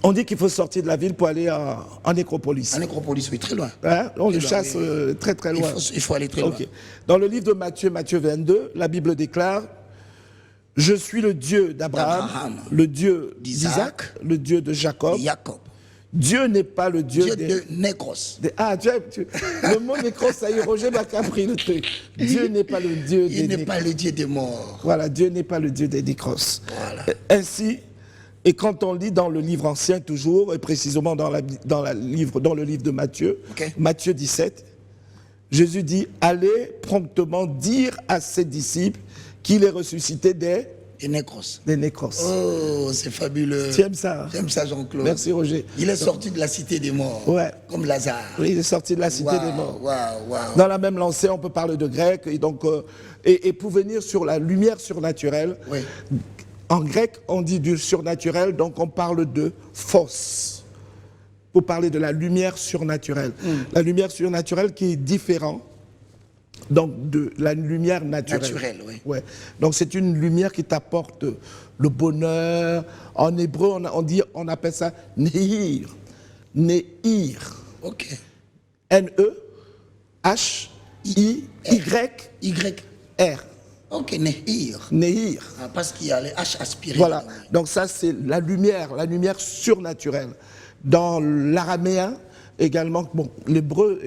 On dit qu'il faut sortir de la ville pour aller en nécropolis. En nécropolis, oui, très loin. Hein? On le Très loin, chasse oui. très très loin. Il faut aller très loin. Ok. Dans le livre de Matthieu, Matthieu 22, la Bible déclare « Je suis le Dieu d'Abraham, D'Abraham, le Dieu d'Isaac, d'Isaac, le Dieu de Jacob. Jacob. Dieu n'est pas le Dieu, Dieu des... de Nécros. Ah, le mot nécros, ça y est, Roger m'a compris le truc. Dieu n'est pas le Dieu des Il n'est nécros. pas le Dieu des morts. Voilà, Dieu n'est pas le Dieu des nécros. Voilà. Ainsi, et quand on lit dans le livre ancien toujours, et précisément dans le livre de Matthieu, Ok. Matthieu 17, Jésus dit « Allez promptement dire à ses disciples qu'il est ressuscité des Nécros. nécros. Oh, c'est fabuleux. Tu aimes ça, hein? J'aime ça, Jean-Claude. Merci Roger. Il est sorti de la cité des morts. Ouais. Comme Lazare. Oui, il est sorti de la cité des morts. Waouh. Dans la même lancée, on peut parler de grec, et donc et pour venir sur la lumière surnaturelle, Oui. en grec, on dit du surnaturel, donc on parle de phos, pour parler de la lumière surnaturelle. La lumière surnaturelle qui est différente donc de la lumière naturelle. Naturelle, oui. Ouais. Donc c'est une lumière qui t'apporte le bonheur. En hébreu, on appelle ça Nehir. Nehir. Ok. N-E-H-I-Y-R. Ok, Nehir. Nehir. Ah, parce qu'il y a les H aspirés. Voilà. dedans. Donc ça, c'est la lumière surnaturelle. Dans l'araméen, également, bon, l'hébreu,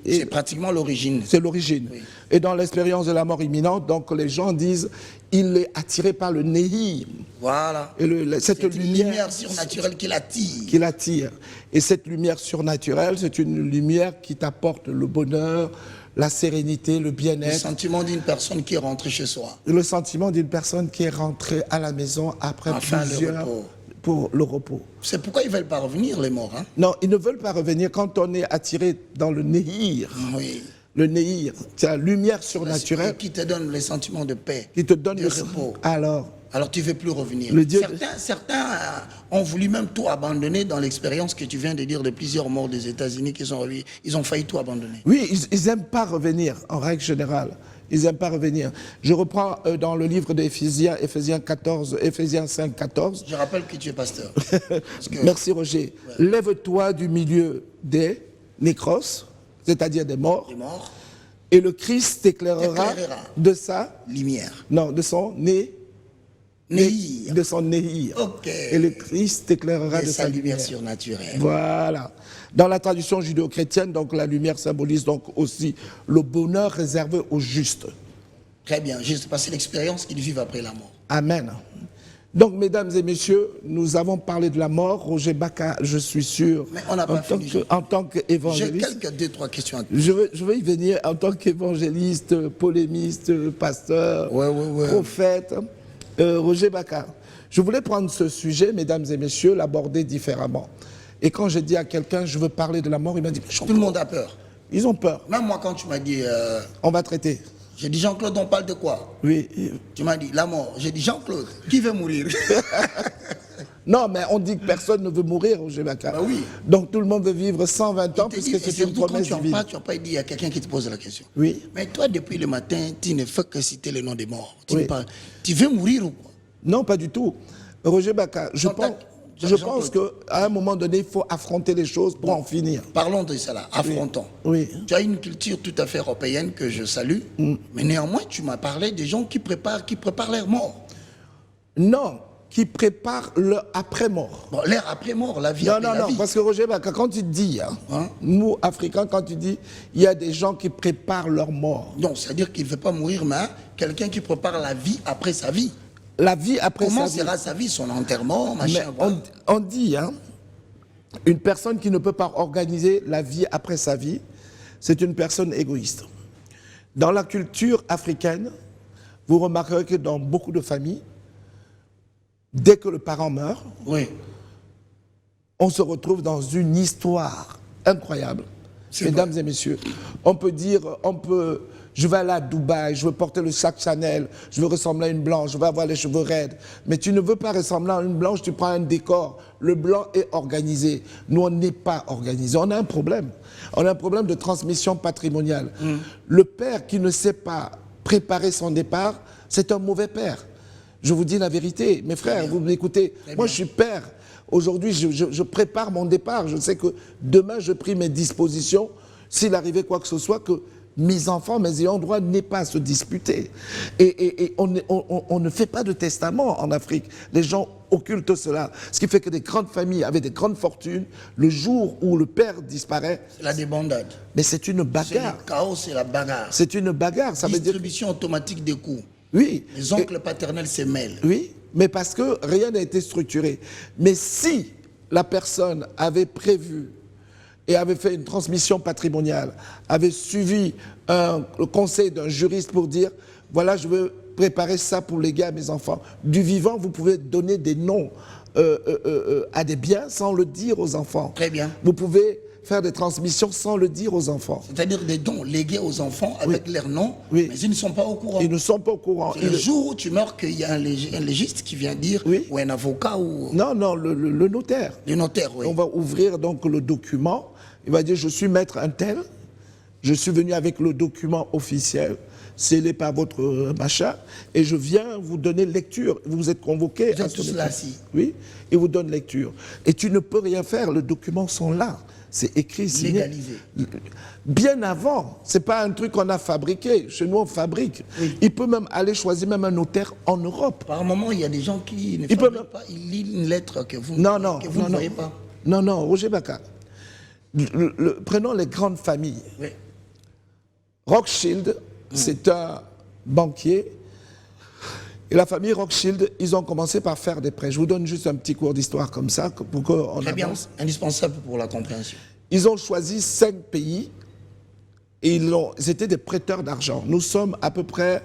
C'est pratiquement l'origine. c'est l'origine. Oui. Et dans l'expérience de la mort imminente, donc les gens disent, il est attiré par le Nehir. Voilà. Et cette C'est une lumière lumière surnaturelle qui l'attire. qui l'attire. Et cette lumière surnaturelle, c'est une lumière qui t'apporte le bonheur, la sérénité, le Le bien-être, sentiment d'une personne qui est rentrée chez soi. le sentiment d'une personne qui est rentrée à la maison après Enfin, le plusieurs repos. pour le repos. C'est pourquoi ils ne veulent pas revenir, les morts. Hein? Non, ils ne veulent pas revenir quand on est attiré dans le Nehir. Oui. Le Nehir, c'est la lumière Et surnaturelle qui te donne les sentiments de paix, qui te donne de le repos. Alors, Tu ne veux plus revenir. Le Dieu- Certains ont voulu même tout abandonner dans l'expérience que tu viens de dire de plusieurs morts des États-Unis qui sont revenus. Ils ont failli tout abandonner. oui, ils n'aiment pas revenir, en règle générale. Ils n'aiment pas revenir. Je reprends dans le livre d'Éphésiens, Éphésiens 5, 14. Je rappelle que tu es pasteur. Parce que- Merci Roger. Lève-toi du milieu des nécros, c'est-à-dire des morts, Les morts, et le Christ t'éclairera T'éclairera. de sa, lumière. non, de son nez, Nehir. de son Nehir. Ok. Et le Christ t'éclairera Et de sa sa lumière lumière. surnaturelle. Voilà. Dans la tradition judéo-chrétienne, donc la lumière symbolise donc aussi le bonheur réservé aux justes. Très bien. Juste passer l'expérience qu'ils vivent après la mort. Amen. Donc, mesdames et messieurs, nous avons parlé de la mort. Roger Baka, je suis sûr, Mais on n'a pas fini. en tant J'ai qu'évangéliste, quelques 2-3 questions à te je veux y venir en tant qu'évangéliste, polémiste, pasteur, Ouais. prophète. Roger Baka, je voulais prendre ce sujet, mesdames et messieurs, l'aborder différemment. Et quand j'ai dit à quelqu'un, je veux parler de la mort, il m'a dit, mais Tout le monde a peur. ils ont peur. Même moi, quand tu m'as dit, On va traiter. j'ai dit Jean-Claude, on parle de quoi? Oui. Tu m'as dit la mort. J'ai dit Jean-Claude, qui veut mourir? Non, mais on dit que personne ne veut mourir, Roger Baka. Bah oui. Donc tout le monde veut vivre 120 ans, Et puisque c'est une surtout, quand promesse tu en divine. parles, tu n'as pas dit, il y a quelqu'un qui te pose la question. Oui. Mais toi, depuis le matin, tu ne fais que citer le nom des morts. Oui. Tu veux mourir ou quoi? Non, pas du tout. Roger Baka, je pense qu'à un moment donné, il faut affronter les choses pour en finir. Parlons de cela, affrontons. Oui. Tu as une culture tout à fait européenne que je salue, mais néanmoins, tu m'as parlé des gens qui préparent leur mort. Non, qui prépare leur après-mort. Bon, l'air après mort, la vie Non, après non, la non, vie. parce que Roger Baka, quand tu dis, Hein? nous, Africains, quand tu dis, il y a des gens qui préparent leur mort. Donc, c'est-à-dire qu'il ne veut pas mourir, mais quelqu'un qui prépare la vie après sa vie. La vie après Comment sa vie. sera sa vie, son enterrement, Mais machin, voilà. on dit, une personne qui ne peut pas organiser la vie après sa vie, c'est une personne égoïste. Dans la culture africaine, vous remarquerez que dans beaucoup de familles, dès que le parent meurt, Oui. on se retrouve dans une histoire incroyable. C'est Mesdames et messieurs, on peut dire, je vais aller à Dubaï, je veux porter le sac Chanel, je veux ressembler à une blanche, je veux avoir les cheveux raides. Mais tu ne veux pas ressembler à une blanche, tu prends un décor. Le blanc est organisé. Nous, on n'est pas organisé. On a un problème. On a un problème de transmission patrimoniale. Le père qui ne sait pas préparer son départ, c'est un mauvais père. Je vous dis la vérité. Mes frères, vous m'écoutez. Moi, je suis père. Aujourd'hui, je prépare mon départ. Je sais que demain, je prie mes dispositions. S'il arrivait quoi que ce soit, que mes enfants, mes ayants droit n'aient pas à se disputer. Et on ne fait pas de testament en Afrique. Les gens occultent cela. Ce qui fait que des grandes familles avec des grandes fortunes, le jour où le père disparaît, C'est la débandade. mais c'est une C'est bagarre. le chaos, c'est la bagarre. C'est une bagarre. Ça veut dire... Distribution automatique des coûts. Oui. Les oncles paternels se mêlent. Oui, mais parce que rien n'a été structuré. Mais si la personne avait prévu et avait fait une transmission patrimoniale, avait suivi le conseil d'un juriste pour dire, voilà, je veux préparer ça pour léguer à mes enfants. Du vivant, vous pouvez donner des noms à des biens sans le dire aux enfants. Très bien. Vous pouvez faire des transmissions sans le dire aux enfants. C'est-à-dire des dons légués aux enfants avec leur nom, Oui. mais ils ne sont pas au courant. Ils ne sont pas au courant. C'est le jour où tu meurs qu'il y a un légiste qui vient dire, Oui. ou un avocat, ou Non, le notaire. le notaire, oui. On va ouvrir donc le document. Il va dire, je suis maître un tel. Je suis venu avec le document officiel, scellé par votre machin, et je viens vous donner lecture. Vous êtes convoqué. Vous êtes tous là, si. Oui, il vous donne lecture. Et tu ne peux rien faire, les documents sont là. C'est écrit, signé. Légalisé. Bien avant, c'est pas un truc qu'on a fabriqué. Chez nous, on fabrique. Oui. Il peut même aller choisir même un notaire en Europe. Par moment, il y a des gens qui ne Il peut fabriquent même- pas, ils lisent une lettre que vous, Non, non, que vous non, ne non. voyez pas. Non, Roger Baka. Prenons les grandes familles. Oui. Rothschild, c'est un banquier. Et la famille Rothschild, ils ont commencé par faire des prêts. Je vous donne juste un petit cours d'histoire comme ça, pour qu'on Très bien, avance. indispensable pour la compréhension. Ils ont choisi 5 pays Et c'était des prêteurs d'argent. Nous sommes à peu près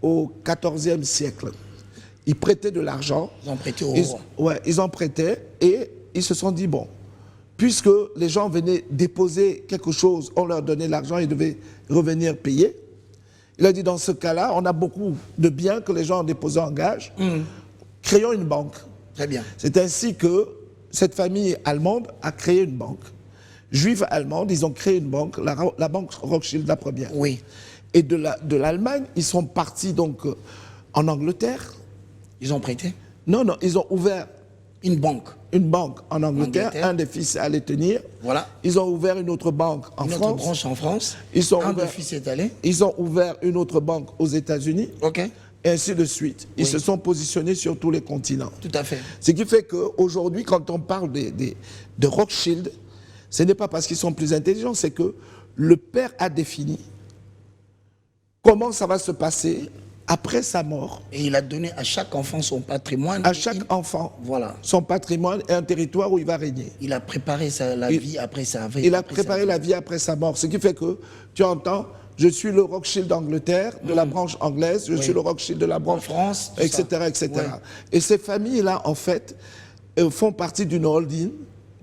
au XIVe siècle. Ils prêtaient de l'argent. Ils ont prêté au roi. Ouais, ils en prêtaient et ils se sont dit, bon, puisque les gens venaient déposer quelque chose, on leur donnait l'argent, ils devaient revenir payer. Il a dit, dans ce cas-là, on a beaucoup de biens que les gens ont déposés en gage. Créons une banque. Très bien. C'est ainsi que cette famille allemande a créé une banque. Juive allemande, ils ont créé une banque, la banque Rothschild, la première. Oui. Et de l'Allemagne, ils sont partis donc en Angleterre. Ils ont prêté Non, ils ont ouvert une banque. Une banque en Angleterre. Un des fils allait tenir. Voilà. Ils ont ouvert une autre banque en France. Une autre branche en France. Un des fils est allé. Ils ont ouvert une autre banque aux États-Unis. OK. Et ainsi de suite. Ils se sont positionnés sur tous les continents. Tout à fait. Ce qui fait qu'aujourd'hui, quand on parle de Rothschild, ce n'est pas parce qu'ils sont plus intelligents, c'est que le père a défini comment ça va se passer après sa mort. Et il a donné à chaque enfant son patrimoine. À chaque enfant, voilà, son patrimoine et un territoire où il va régner. Il a préparé la vie après sa vie. Il a préparé la vie après sa mort. Ce qui fait que, tu entends, je suis le Rothschild d'Angleterre, de la branche anglaise, je suis le Rothschild de la branche France, etc. etc. Ouais. Et ces familles-là, en fait, font partie d'une holding,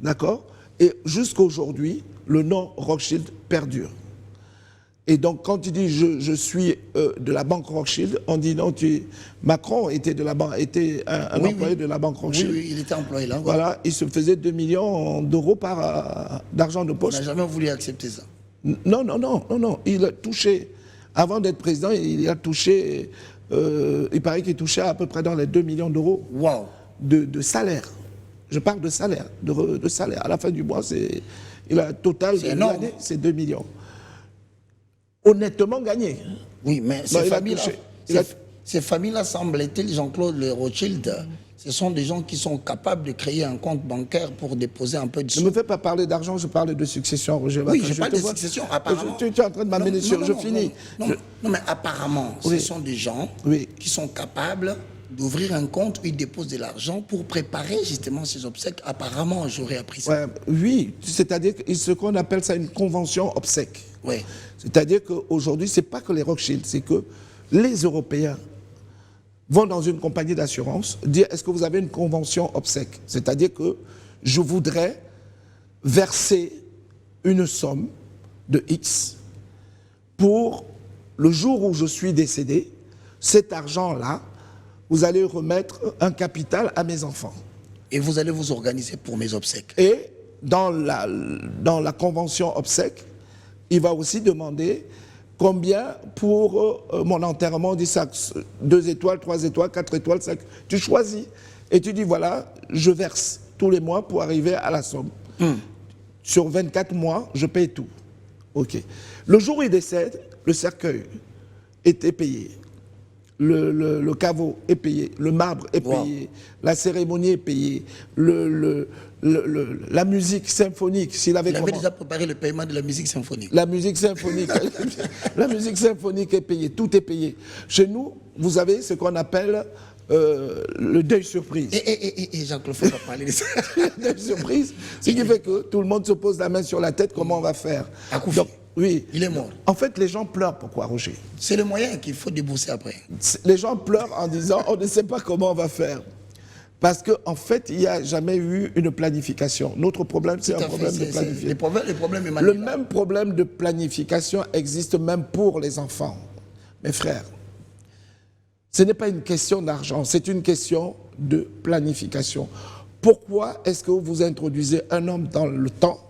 d'accord? Et jusqu'à aujourd'hui, le nom Rothschild perdure. Et donc, quand tu dis je suis de la banque Rothschild, on dit non, Macron était un employé de la banque Rothschild. Oui, il était employé là. Voilà, il se faisait 2 millions d'euros d'argent de poche. On n'a jamais voulu accepter ça. Non. Il a touché, avant d'être président, il a touché, il paraît qu'il touchait à peu près dans les 2 millions d'euros de salaire. Je parle de salaire, de salaire. À la fin du mois, il a total de l'année, c'est 2 millions. Honnêtement gagné. Oui, mais ces familles-là, semble-t-il, Jean-Claude Rothschild, ce sont des gens qui sont capables de créer un compte bancaire pour déposer un peu de sous. Ne me fais pas parler d'argent, je parle de succession, Roger. Oui, je parle de succession, apparemment. Tu es en train de m'amener sur... Je finis. Non, mais apparemment, ce sont des gens qui sont capables d'ouvrir un compte où ils déposent de l'argent pour préparer justement ces obsèques. Apparemment, j'aurais appris ça. Oui, c'est-à-dire ce qu'on appelle ça une convention obsèque. Oui. C'est-à-dire qu'aujourd'hui, ce n'est pas que les Rothschild, c'est que les Européens vont dans une compagnie d'assurance dire est-ce que vous avez une convention obsèque? C'est-à-dire que je voudrais verser une somme de X pour le jour où je suis décédé, cet argent-là, vous allez remettre un capital à mes enfants. Et vous allez vous organiser pour mes obsèques. Et dans la convention obsèque, il va aussi demander combien pour mon enterrement. On dit ça, 2 étoiles, 3 étoiles, 4 étoiles, 5. Tu choisis et tu dis voilà, je verse tous les mois pour arriver à la somme. Sur 24 mois, je paye tout. OK. Le jour où il décède, le cercueil était payé. Le caveau est payé, le marbre est payé, la cérémonie est payée, la musique symphonique, s'il avait... Il avait déjà préparé le paiement de la musique symphonique. La musique symphonique, la musique symphonique est payée, tout est payé. Chez nous, vous avez ce qu'on appelle le deuil surprise. Et Jean-Claude, il ne faut pas parler de ça. Le deuil surprise, ce qui fait que tout le monde se pose la main sur la tête, comment on va faire. Donc, oui. Il est mort. En fait, les gens pleurent. Pourquoi, Roger? C'est le moyen qu'il faut débourser après. Les gens pleurent en disant on ne sait pas comment on va faire. Parce qu'en fait, il n'y a jamais eu une planification. Notre problème, c'est un problème de planification. Le même problème de planification existe même pour les enfants. Mes frères, ce n'est pas une question d'argent, c'est une question de planification. Pourquoi est-ce que vous introduisez un homme dans le temps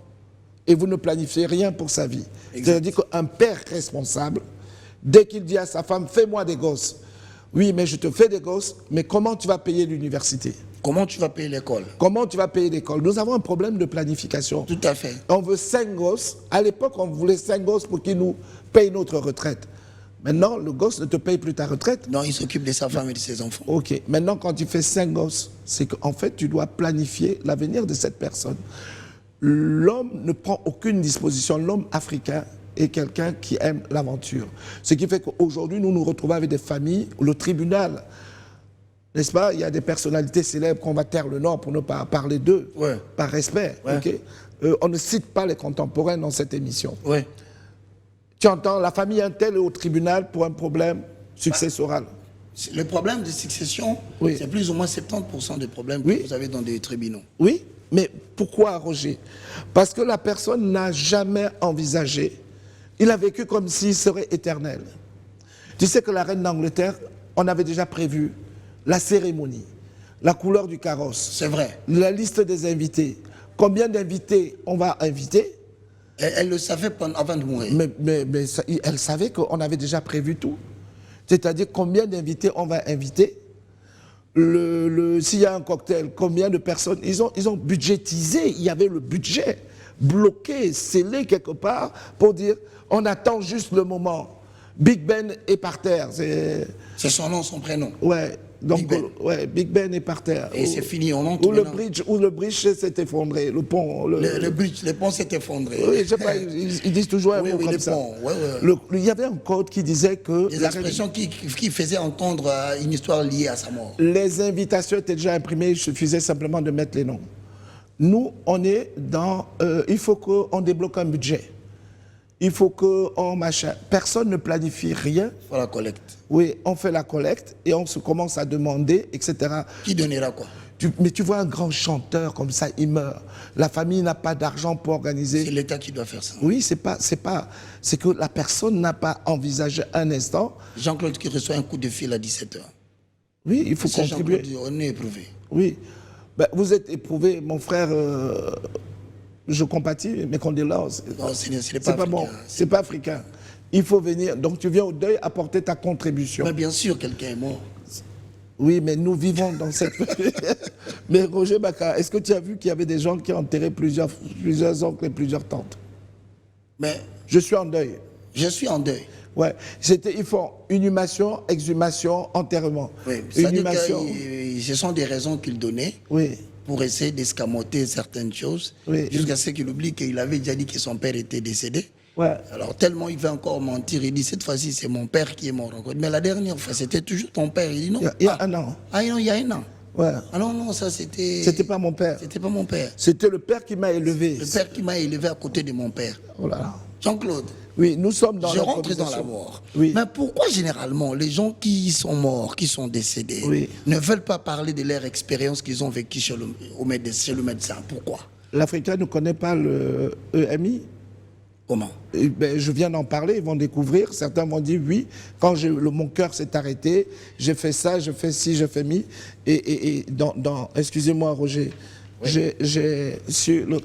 et vous ne planifiez rien pour sa vie? C'est-à-dire qu'un père responsable, dès qu'il dit à sa femme, fais-moi des gosses. Oui, mais je te fais des gosses, mais comment tu vas payer l'université? Comment tu vas payer l'école? Comment tu vas payer l'école? Nous avons un problème de planification. Tout à fait. On veut 5 gosses. À l'époque, on voulait 5 gosses pour qu'ils nous payent notre retraite. Maintenant, le gosse ne te paye plus ta retraite. Non, il s'occupe de sa femme et de ses enfants. OK. Maintenant, quand tu fais 5 gosses, c'est qu'en fait, tu dois planifier l'avenir de cette personne. L'homme ne prend aucune disposition. L'homme africain est quelqu'un qui aime l'aventure. Ce qui fait qu'aujourd'hui, nous nous retrouvons avec des familles, le tribunal, n'est-ce pas? Il y a des personnalités célèbres qu'on va taire le nom pour ne pas parler d'eux, par respect. Okay? On ne cite pas les contemporains dans cette émission. Tu entends, la famille Intel est au tribunal pour un problème successoral. Le problème de succession, Oui. c'est plus ou moins 70% des problèmes Oui. que vous avez dans des tribunaux. Oui, mais pourquoi, Roger? Parce que la personne n'a jamais envisagé. Il a vécu comme s'il serait éternel. Tu sais que la reine d'Angleterre, on avait déjà prévu la cérémonie, la couleur du carrosse, C'est vrai. la liste des invités, combien d'invités on va inviter. Elle le savait avant de mourir. Mais elle savait qu'on avait déjà prévu tout. C'est-à-dire combien d'invités on va inviter. S'il y a un cocktail, combien de personnes. Ils ont budgétisé, il y avait le budget bloqué, scellé quelque part pour dire on attend juste le moment. Big Ben est par terre. C'est son nom, son prénom. Ouais, donc Big Ben. Ouais, Big Ben est par terre. Et c'est fini, on entre Où le maintenant. bridge s'est effondré, le pont. Le pont s'est effondré. Oui, je sais pas, ils disent toujours un Oui, mot oui, comme le ça. pont, ouais. Il y avait un code qui disait que Des expressions qui faisaient entendre une histoire liée à sa mort. les invitations étaient déjà imprimées, il suffisait simplement de mettre les noms. Nous, on est dans... il faut qu'on débloque un budget. Il faut qu'on machin. Personne ne planifie rien. Pour la collecte. Oui, on fait la collecte et on se commence à demander, etc. Qui donnera quoi? Mais tu vois un grand chanteur comme ça, il meurt. La famille n'a pas d'argent pour C'est organiser. l'État qui doit faire ça. Oui, c'est que la personne n'a pas envisagé un instant. Jean-Claude qui reçoit un coup de fil à 17h. Oui, il faut C'est contribuer. Jean-Claude, on est éprouvé. Oui. Ben, vous êtes éprouvé, mon frère. Je compatis, mes condoléances. Non, ce n'est C'est pas pas bon, africain. c'est pas africain. Il faut venir. Donc tu viens au deuil apporter ta contribution. Mais bien sûr, quelqu'un est mort. Oui, mais nous vivons dans cette... Mais Roger Baka, est-ce que tu as vu qu'il y avait des gens qui ont enterré plusieurs oncles et plusieurs tantes? Mais Je suis en deuil. je suis en deuil. Ouais. Ils font inhumation, exhumation, enterrement. Oui, c'est-à-dire Inhumation. que ce sont des raisons qu'il donnait Oui. pour essayer d'escamoter certaines choses, Oui. jusqu'à ce qu'il oublie qu'il avait déjà dit que son père était décédé. Ouais. Alors tellement il veut encore mentir, il dit cette fois-ci c'est mon père qui est mort encore. Mais la dernière fois c'était toujours ton père. Il dit non. Il y a un an. Ah non, il y a un an. Ouais. Ah non, ça c'était... C'était pas mon père. C'était pas mon père. C'était le père qui m'a élevé. Le père qui m'a élevé à côté de mon père. Oh là là. Jean-Claude, Oui, nous sommes dans je la rentre dans la conversation. mort. Oui. Mais pourquoi généralement les gens qui sont morts, qui sont décédés, Oui. ne veulent pas parler de leur expérience qu'ils ont vécue chez le médecin? Pourquoi? L'Africain ne connaît pas le EMI. Comment? Eh ben, je viens d'en parler, ils vont découvrir. Certains vont dire oui, quand mon cœur s'est arrêté, j'ai fait ça, je fais ci, je fais mi. Et excusez-moi Roger,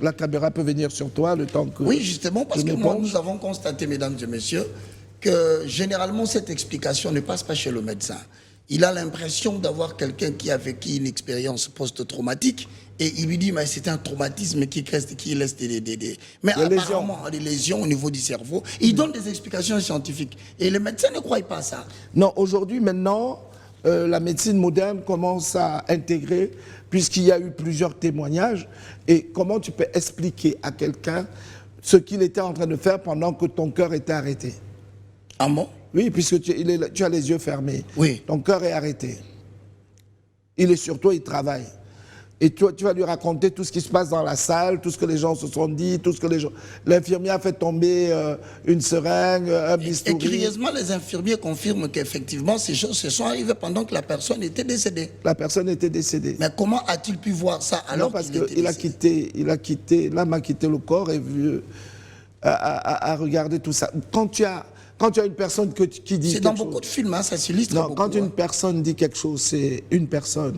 la caméra peut venir sur toi le temps que... Oui, justement, parce je que m'éponge. nous avons constaté, mesdames et messieurs, que généralement cette explication ne passe pas chez le médecin. Il a l'impression d'avoir quelqu'un qui a vécu une expérience post-traumatique et il lui dit mais c'est un traumatisme qui laisse mais Des apparemment des lésions au niveau du cerveau. Il donne des explications scientifiques et les médecins ne croient pas à ça. Non, aujourd'hui, maintenant, la médecine moderne commence à intégrer, puisqu'il y a eu plusieurs témoignages, et comment tu peux expliquer à quelqu'un ce qu'il était en train de faire pendant que ton cœur était arrêté? Ah bon? Oui, puisque tu as les yeux fermés. Oui. Ton cœur est arrêté. Il est sur toi, il travaille. Et toi, tu vas lui raconter tout ce qui se passe dans la salle, tout ce que les gens se sont dit, tout ce que les gens... L'infirmier a fait tomber une seringue, un Et bistouri. curieusement, les infirmiers confirment qu'effectivement ces choses se sont arrivées pendant que la personne était décédée. La personne était décédée. Mais comment a-t-il pu voir ça alors Non, parce qu'il était qu'il a quitté, l'âme a quitté le corps et vu à regarder tout ça. Quand tu as une personne qui dit C'est quelque dans chose... beaucoup de films, hein, ça s'illustre Non, beaucoup. quand une personne dit quelque chose, c'est une personne.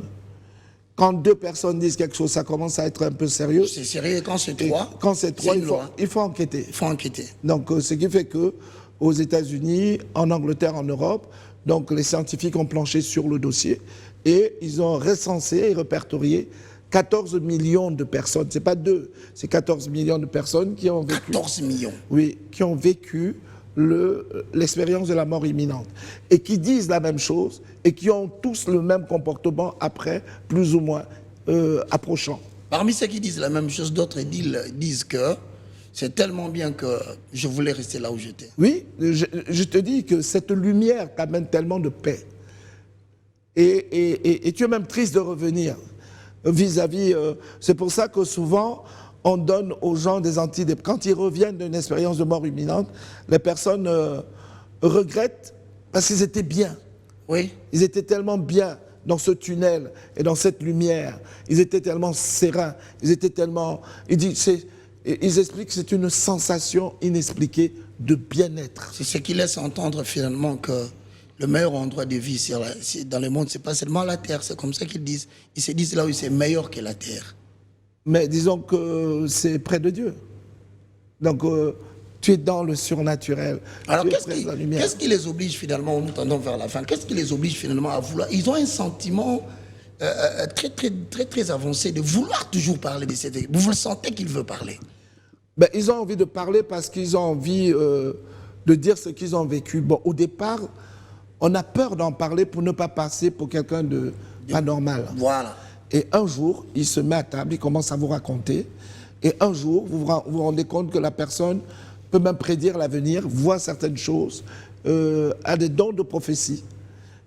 Quand deux personnes disent quelque chose, ça commence à être un peu sérieux. C'est sérieux, quand c'est Et trois, quand c'est trois, une loi. il faut enquêter. Il faut enquêter. Donc, ce qui fait que aux États-Unis, en Angleterre, en Europe, donc les scientifiques ont planché sur le dossier et ils ont recensé et répertorié 14 millions de personnes. C'est pas deux, c'est 14 millions de personnes qui ont vécu. 14 millions. Oui, qui ont vécu l'expérience de la mort imminente et qui disent la même chose et qui ont tous le même comportement après, plus ou moins approchant. Parmi ceux qui disent la même chose, d'autres disent que c'est tellement bien que je voulais rester là où j'étais. Oui, je te dis que cette lumière t'amène tellement de paix. Et tu es même triste de revenir vis-à-vis... c'est pour ça que souvent, on donne aux gens des antidépresseurs. Quand ils reviennent d'une expérience de mort imminente, les personnes regrettent parce qu'ils étaient bien. Oui. Ils étaient tellement bien dans ce tunnel et dans cette lumière. Ils étaient tellement sereins. Ils étaient tellement... Ils expliquent que c'est une sensation inexpliquée de bien-être. C'est ce qui laisse entendre finalement que le meilleur endroit de vie dans le monde, c'est pas seulement la terre. C'est comme ça qu'ils disent. Ils se disent là où c'est meilleur que la terre. Mais disons que c'est près de Dieu. Donc, tu es dans le surnaturel. Alors, tu es près de la lumière. qu'est-ce qui les oblige finalement, nous tendons vers la fin, qu'est-ce qui les oblige finalement à vouloir... Ils ont un sentiment très avancé de vouloir toujours parler de cette... Vous le sentez qu'ils veulent parler? Ben, ils ont envie de parler parce qu'ils ont envie de dire ce qu'ils ont vécu. Bon, au départ, on a peur d'en parler pour ne pas passer pour quelqu'un de pas normal. Voilà. Et un jour, il se met à table, il commence à vous raconter. Et un jour, vous vous rendez compte que la personne peut même prédire l'avenir, voit certaines choses, a des dons de prophétie.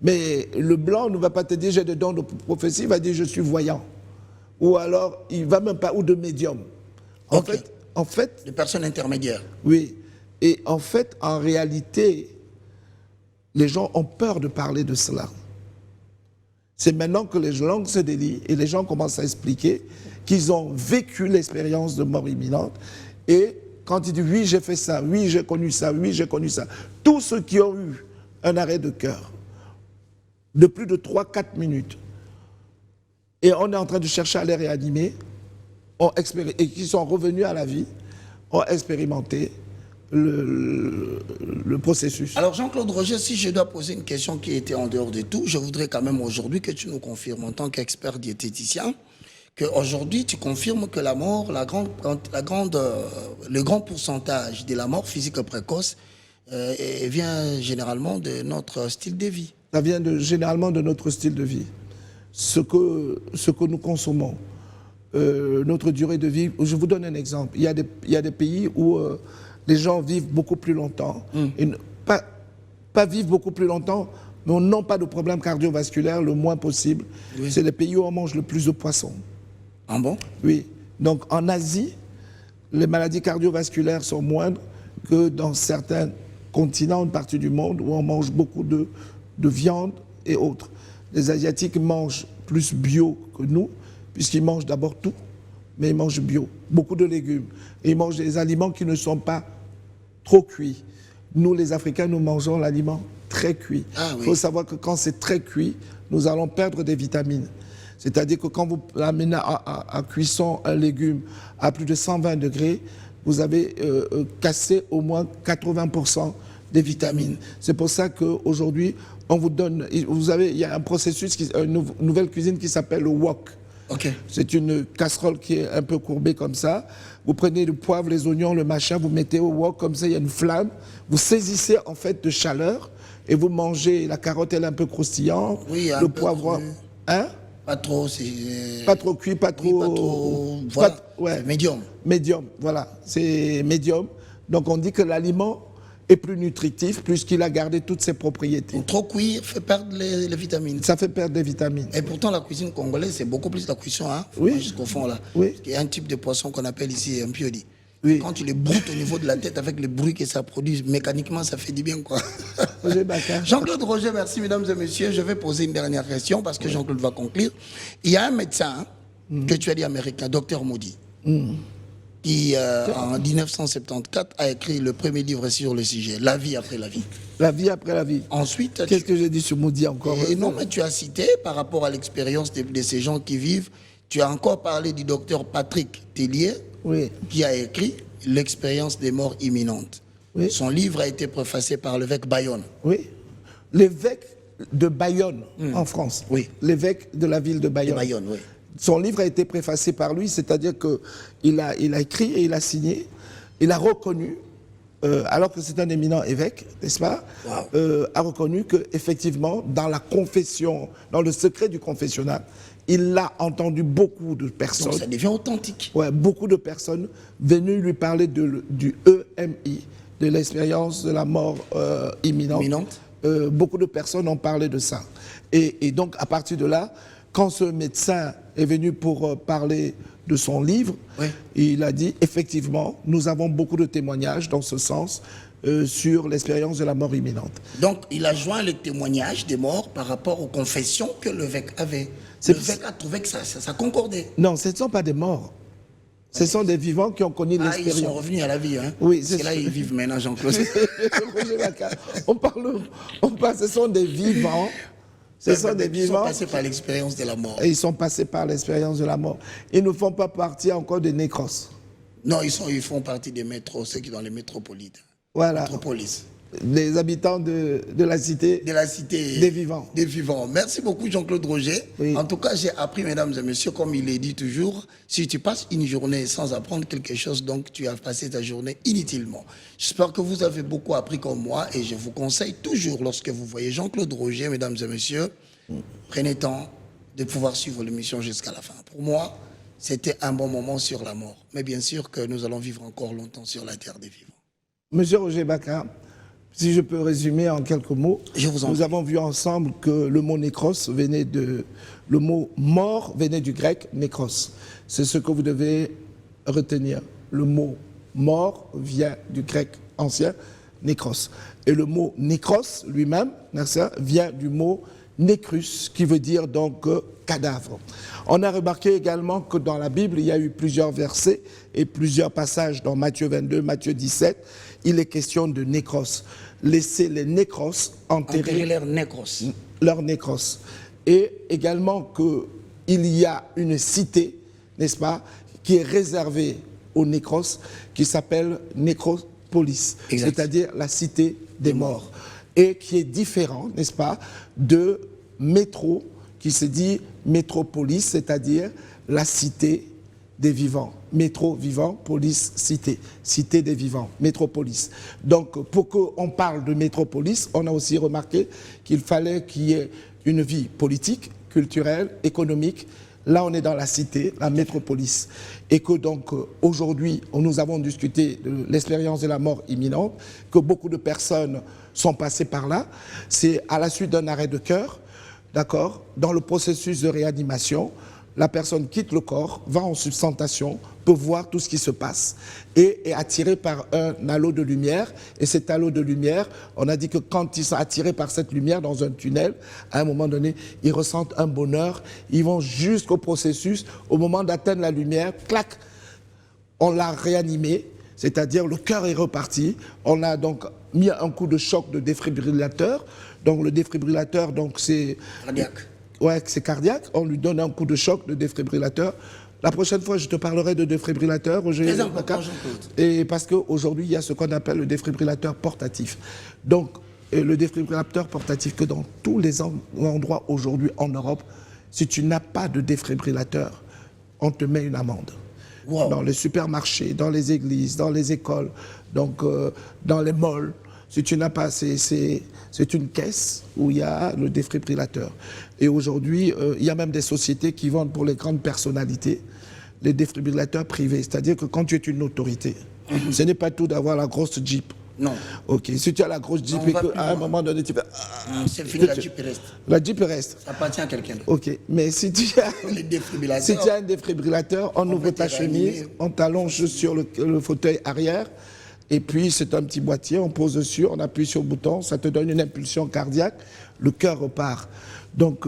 Mais le blanc ne va pas te dire j'ai des dons de prophétie, il va dire je suis voyant. Ou alors, il va même pas, ou de médium. En fait, de personnes intermédiaires. oui. Et en fait, en réalité, les gens ont peur de parler de cela. C'est maintenant que les langues se délient et les gens commencent à expliquer qu'ils ont vécu l'expérience de mort imminente. Et quand ils disent oui, j'ai fait ça, oui, j'ai connu ça, oui, j'ai connu ça, tous ceux qui ont eu un arrêt de cœur de plus de 3-4 minutes, et on est en train de chercher à les réanimer, et qui sont revenus à la vie, ont expérimenté le processus. Alors Jean-Claude Roger, si je dois poser une question qui était en dehors de tout, je voudrais quand même aujourd'hui que tu nous confirmes en tant qu'expert diététicien, qu'aujourd'hui tu confirmes que la mort, le grand pourcentage de la mort physique précoce vient généralement de notre style de vie. Ça vient généralement de notre style de vie. Ce que nous consommons, notre durée de vie. Je vous donne un exemple. Il y a des pays où les gens vivent beaucoup plus longtemps. Et pas vivent beaucoup plus longtemps, mais n'ont pas de problème cardiovasculaire le moins possible. Oui. C'est les pays où on mange le plus de poissons. Ah bon? Oui. Donc en Asie, les maladies cardiovasculaires sont moindres que dans certains continents, une partie du monde, où on mange beaucoup de viande et autres. Les Asiatiques mangent plus bio que nous, puisqu'ils mangent d'abord tout, mais ils mangent bio, beaucoup de légumes. Et ils mangent des aliments qui ne sont pas trop cuits. Nous, les Africains, nous mangeons l'aliment très cuit. Il faut savoir que quand c'est très cuit, nous allons perdre des vitamines. C'est-à-dire que quand vous amenez à cuisson un légume à plus de 120 degrés, vous avez cassé au moins 80% des vitamines. C'est pour ça qu'aujourd'hui, on vous donne... il y a un processus, une nouvelle cuisine qui s'appelle le wok. Okay. C'est une casserole qui est un peu courbée comme ça. Vous prenez le poivre, les oignons, le machin, vous mettez au wok, comme ça il y a une flamme. Vous saisissez en fait de chaleur et vous mangez. La carotte elle est un peu croustillante, oui, le poivron, hein? Pas trop, pas trop cuit, pas trop. Oui, pas trop. Voilà. Ouais. Médium. Médium, voilà, c'est médium. Donc on dit que l'aliment est plus nutritif puisqu'il a gardé toutes ses propriétés. Trop cuire fait perdre les vitamines. Ça fait perdre des vitamines. Et pourtant, la cuisine congolaise, c'est beaucoup plus la cuisson, hein, oui. Jusqu'au fond, là. Oui. Il y a un type de poisson qu'on appelle ici un piodi. Oui. Quand tu les broutes au niveau de la tête avec le bruit que ça produit, mécaniquement, ça fait du bien, quoi. Jean-Claude Roger, merci, mesdames et messieurs. Je vais poser une dernière question parce que Jean-Claude va conclure. Il y a un médecin que tu as dit américain, Dr Moody, qui, en 1974, a écrit le premier livre sur le sujet, La vie après la vie. La vie après la vie. Ensuite, qu'est-ce que j'ai dit sur Moody encore? Non, mais tu as cité, par rapport à l'expérience de ces gens qui vivent, tu as encore parlé du docteur Patrick Tellier, oui, qui a écrit L'expérience des morts imminentes. Oui. Son livre a été préfacé par l'évêque Bayonne. Oui, l'évêque de Bayonne, en France. Oui. L'évêque de la ville de Bayonne. Oui. Son livre a été préfacé par lui, c'est-à-dire qu'il a écrit et il a signé, il a reconnu, alors que c'est un éminent évêque, n'est-ce pas, a reconnu qu'effectivement, dans la confession, dans le secret du confessionnal, il a entendu beaucoup de personnes. Donc ça devient authentique. Ouais, beaucoup de personnes venues lui parler du EMI, de l'expérience de la mort imminente. Beaucoup de personnes ont parlé de ça. Et donc, à partir de là, quand ce médecin est venu pour parler de son livre, Oui. il a dit, effectivement, nous avons beaucoup de témoignages dans ce sens sur l'expérience de la mort imminente. Donc, il a joint les témoignages des morts par rapport aux confessions que l'évêque avait. C'est- L'évêque a trouvé que ça concordait. Non, ce ne sont pas des morts. Ce sont des vivants qui ont connu Ah, ils sont l'expérience. revenus à la vie, hein? Oui, Parce c'est que là, sûr. ils vivent maintenant, Jean-Claude. Roger Bacca, on parle, ce sont des vivants. Ce sont des Ils sont vivants. passés par l'expérience de la mort. Et ils sont passés par l'expérience de la mort. Ils ne font pas partie encore des nécros. Non, ils font partie des métros, ceux qui sont dans les métropolites. Voilà. Métropolis. Les habitants de la cité. De la cité Des vivants. Des vivants. Merci beaucoup, Jean-Claude Roger. Oui. En tout cas, j'ai appris, mesdames et messieurs, comme il est dit toujours, si tu passes une journée sans apprendre quelque chose, donc tu as passé ta journée inutilement. J'espère que vous avez beaucoup appris comme moi et je vous conseille toujours, lorsque vous voyez Jean-Claude Roger, mesdames et messieurs, prenez temps de pouvoir suivre l'émission jusqu'à la fin. Pour moi, c'était un bon moment sur la mort. Mais bien sûr que nous allons vivre encore longtemps sur la terre des vivants. Monsieur Roger Bacca, si je peux résumer en quelques mots, Je vous en nous prie. avons vu ensemble que le mot nécros venait le mot mort venait du grec nécros. C'est ce que vous devez retenir. Le mot mort vient du grec ancien nécros. Et le mot nécros lui-même, vient du mot nécrus, qui veut dire donc cadavre. On a remarqué également que dans la Bible, il y a eu plusieurs versets et plusieurs passages dans Matthieu 22, Matthieu 17. Il est question de nécros. Laisser les nécros Enterrer leur nécros. leur nécros. Et également qu'il y a une cité, n'est-ce pas, qui est réservée aux nécros, qui s'appelle Nécropolis, Exact. c'est-à-dire la cité des morts, et qui est différent, n'est-ce pas, de métro, qui se dit métropolis, c'est-à-dire la cité des vivants. Métro, vivant, police, cité. Cité des vivants, métropolis. Donc, pour qu'on parle de métropolis, on a aussi remarqué qu'il fallait qu'il y ait une vie politique, culturelle, économique. Là, on est dans la cité, la métropolis. Et que donc, aujourd'hui, nous avons discuté de l'expérience de la mort imminente, que beaucoup de personnes sont passées par là. C'est à la suite d'un arrêt de cœur, d'accord, dans le processus de réanimation, la personne quitte le corps, va en substantation, peut voir tout ce qui se passe et est attirée par un halo de lumière. Et cet halo de lumière, on a dit que quand ils sont attirés par cette lumière dans un tunnel, à un moment donné, ils ressentent un bonheur. Ils vont jusqu'au processus. Au moment d'atteindre la lumière, clac, on l'a réanimé, c'est-à-dire le cœur est reparti. On a donc mis un coup de choc de défibrillateur. Donc le défibrillateur, donc c'est... Cardiaque. Ouais, c'est cardiaque. On lui donne un coup de choc de défibrillateur. La prochaine fois, je te parlerai de défibrillateur. Très important, Jean-Claude. Et parce qu'aujourd'hui, il y a ce qu'on appelle le défibrillateur portatif. Donc, le défibrillateur portatif, que dans tous les endroits aujourd'hui en Europe, si tu n'as pas de défibrillateur, on te met une amende. Wow. Dans les supermarchés, dans les églises, dans les écoles, donc dans les malls. Si tu n'as pas, c'est une caisse où il y a le défibrillateur. Et aujourd'hui, il y a même des sociétés qui vendent pour les grandes personnalités les défibrillateurs privés. C'est-à-dire que quand tu es une autorité, ce n'est pas tout d'avoir la grosse Jeep. Non. Ok, si tu as la grosse Jeep On et va plus qu'à un loin. moment donné, tu fais... C'est fini, la Jeep reste. La Jeep reste. Ça appartient à quelqu'un d'autre. Ok, mais si tu as... Les défibrillateurs. Si tu as un défibrillateur, on ouvre peut ta te réanimer. chemise, on t'allonge sur le fauteuil arrière, et puis c'est un petit boîtier, on pose dessus, on appuie sur le bouton, ça te donne une impulsion cardiaque, le cœur repart. Donc,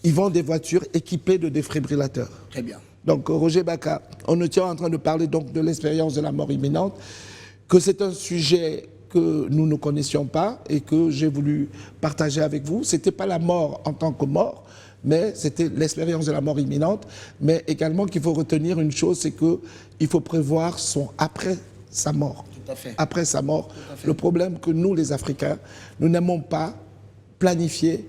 ils vendent des voitures équipées de défibrillateurs. Très bien. Donc, Roger Bacca, on est en train de parler donc de l'expérience de la mort imminente, que c'est un sujet que nous ne connaissions pas et que j'ai voulu partager avec vous. Ce n'était pas la mort en tant que mort, mais c'était l'expérience de la mort imminente. Mais également qu'il faut retenir une chose, c'est qu'il faut prévoir son après sa mort. Tout à fait. Après sa mort. à fait. Le problème que nous, les Africains, nous n'aimons pas planifier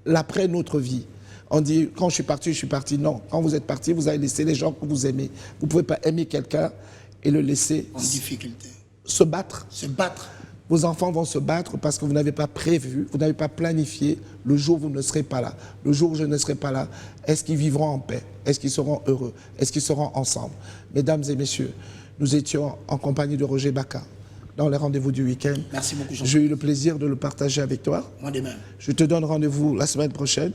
l'après notre vie. On dit, quand je suis parti, je suis parti. Non, quand vous êtes parti, vous avez laissé les gens que vous aimez. Vous ne pouvez pas aimer quelqu'un et le laisser En difficulté. se battre. Se battre. Vos enfants vont se battre parce que vous n'avez pas prévu, vous n'avez pas planifié le jour où vous ne serez pas là. Le jour où je ne serai pas là, est-ce qu'ils vivront en paix? Est-ce qu'ils seront heureux? Est-ce qu'ils seront ensemble? Mesdames et messieurs, nous étions en compagnie de Roger Bacca dans les rendez-vous du week-end. Merci beaucoup, Jean. J'ai eu le plaisir de le partager avec toi. Moi de même. Je te donne rendez-vous la semaine prochaine.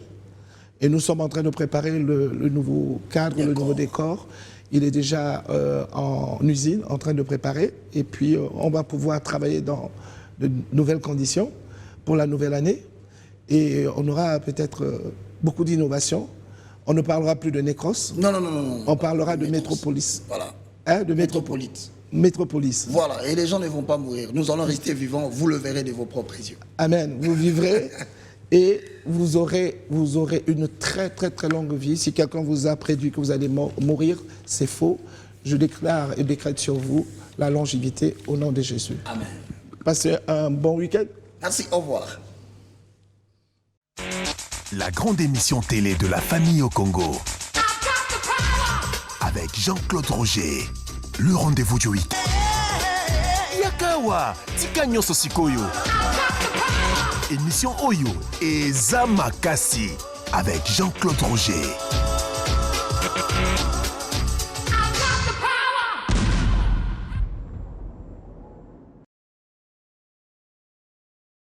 Et nous sommes en train de préparer le nouveau cadre, le nouveau décor. Il est déjà en usine, en train de préparer. Et puis, on va pouvoir travailler dans de nouvelles conditions pour la nouvelle année. Et on aura peut-être beaucoup d'innovations. On ne parlera plus de Nécros. Non, non, non, non. On parlera de Métropolis. Voilà. Hein, de Métropolite. Métropolis. Voilà, et les gens ne vont pas mourir. Nous allons rester vivants, vous le verrez de vos propres yeux. Amen. Vous vivrez et vous aurez une très, très, très longue vie. Si quelqu'un vous a prédit que vous allez mourir, c'est faux. Je déclare et décrète sur vous la longévité au nom de Jésus. Amen. Passez un bon week-end. Merci, au revoir. La grande émission télé de la famille au Congo. Avec Jean-Claude Roger. Le rendez-vous du week-end. Yakawa, Tikanyo Sosikoyo. Émission Oyo et Zamakasi. Avec Jean-Claude Roger.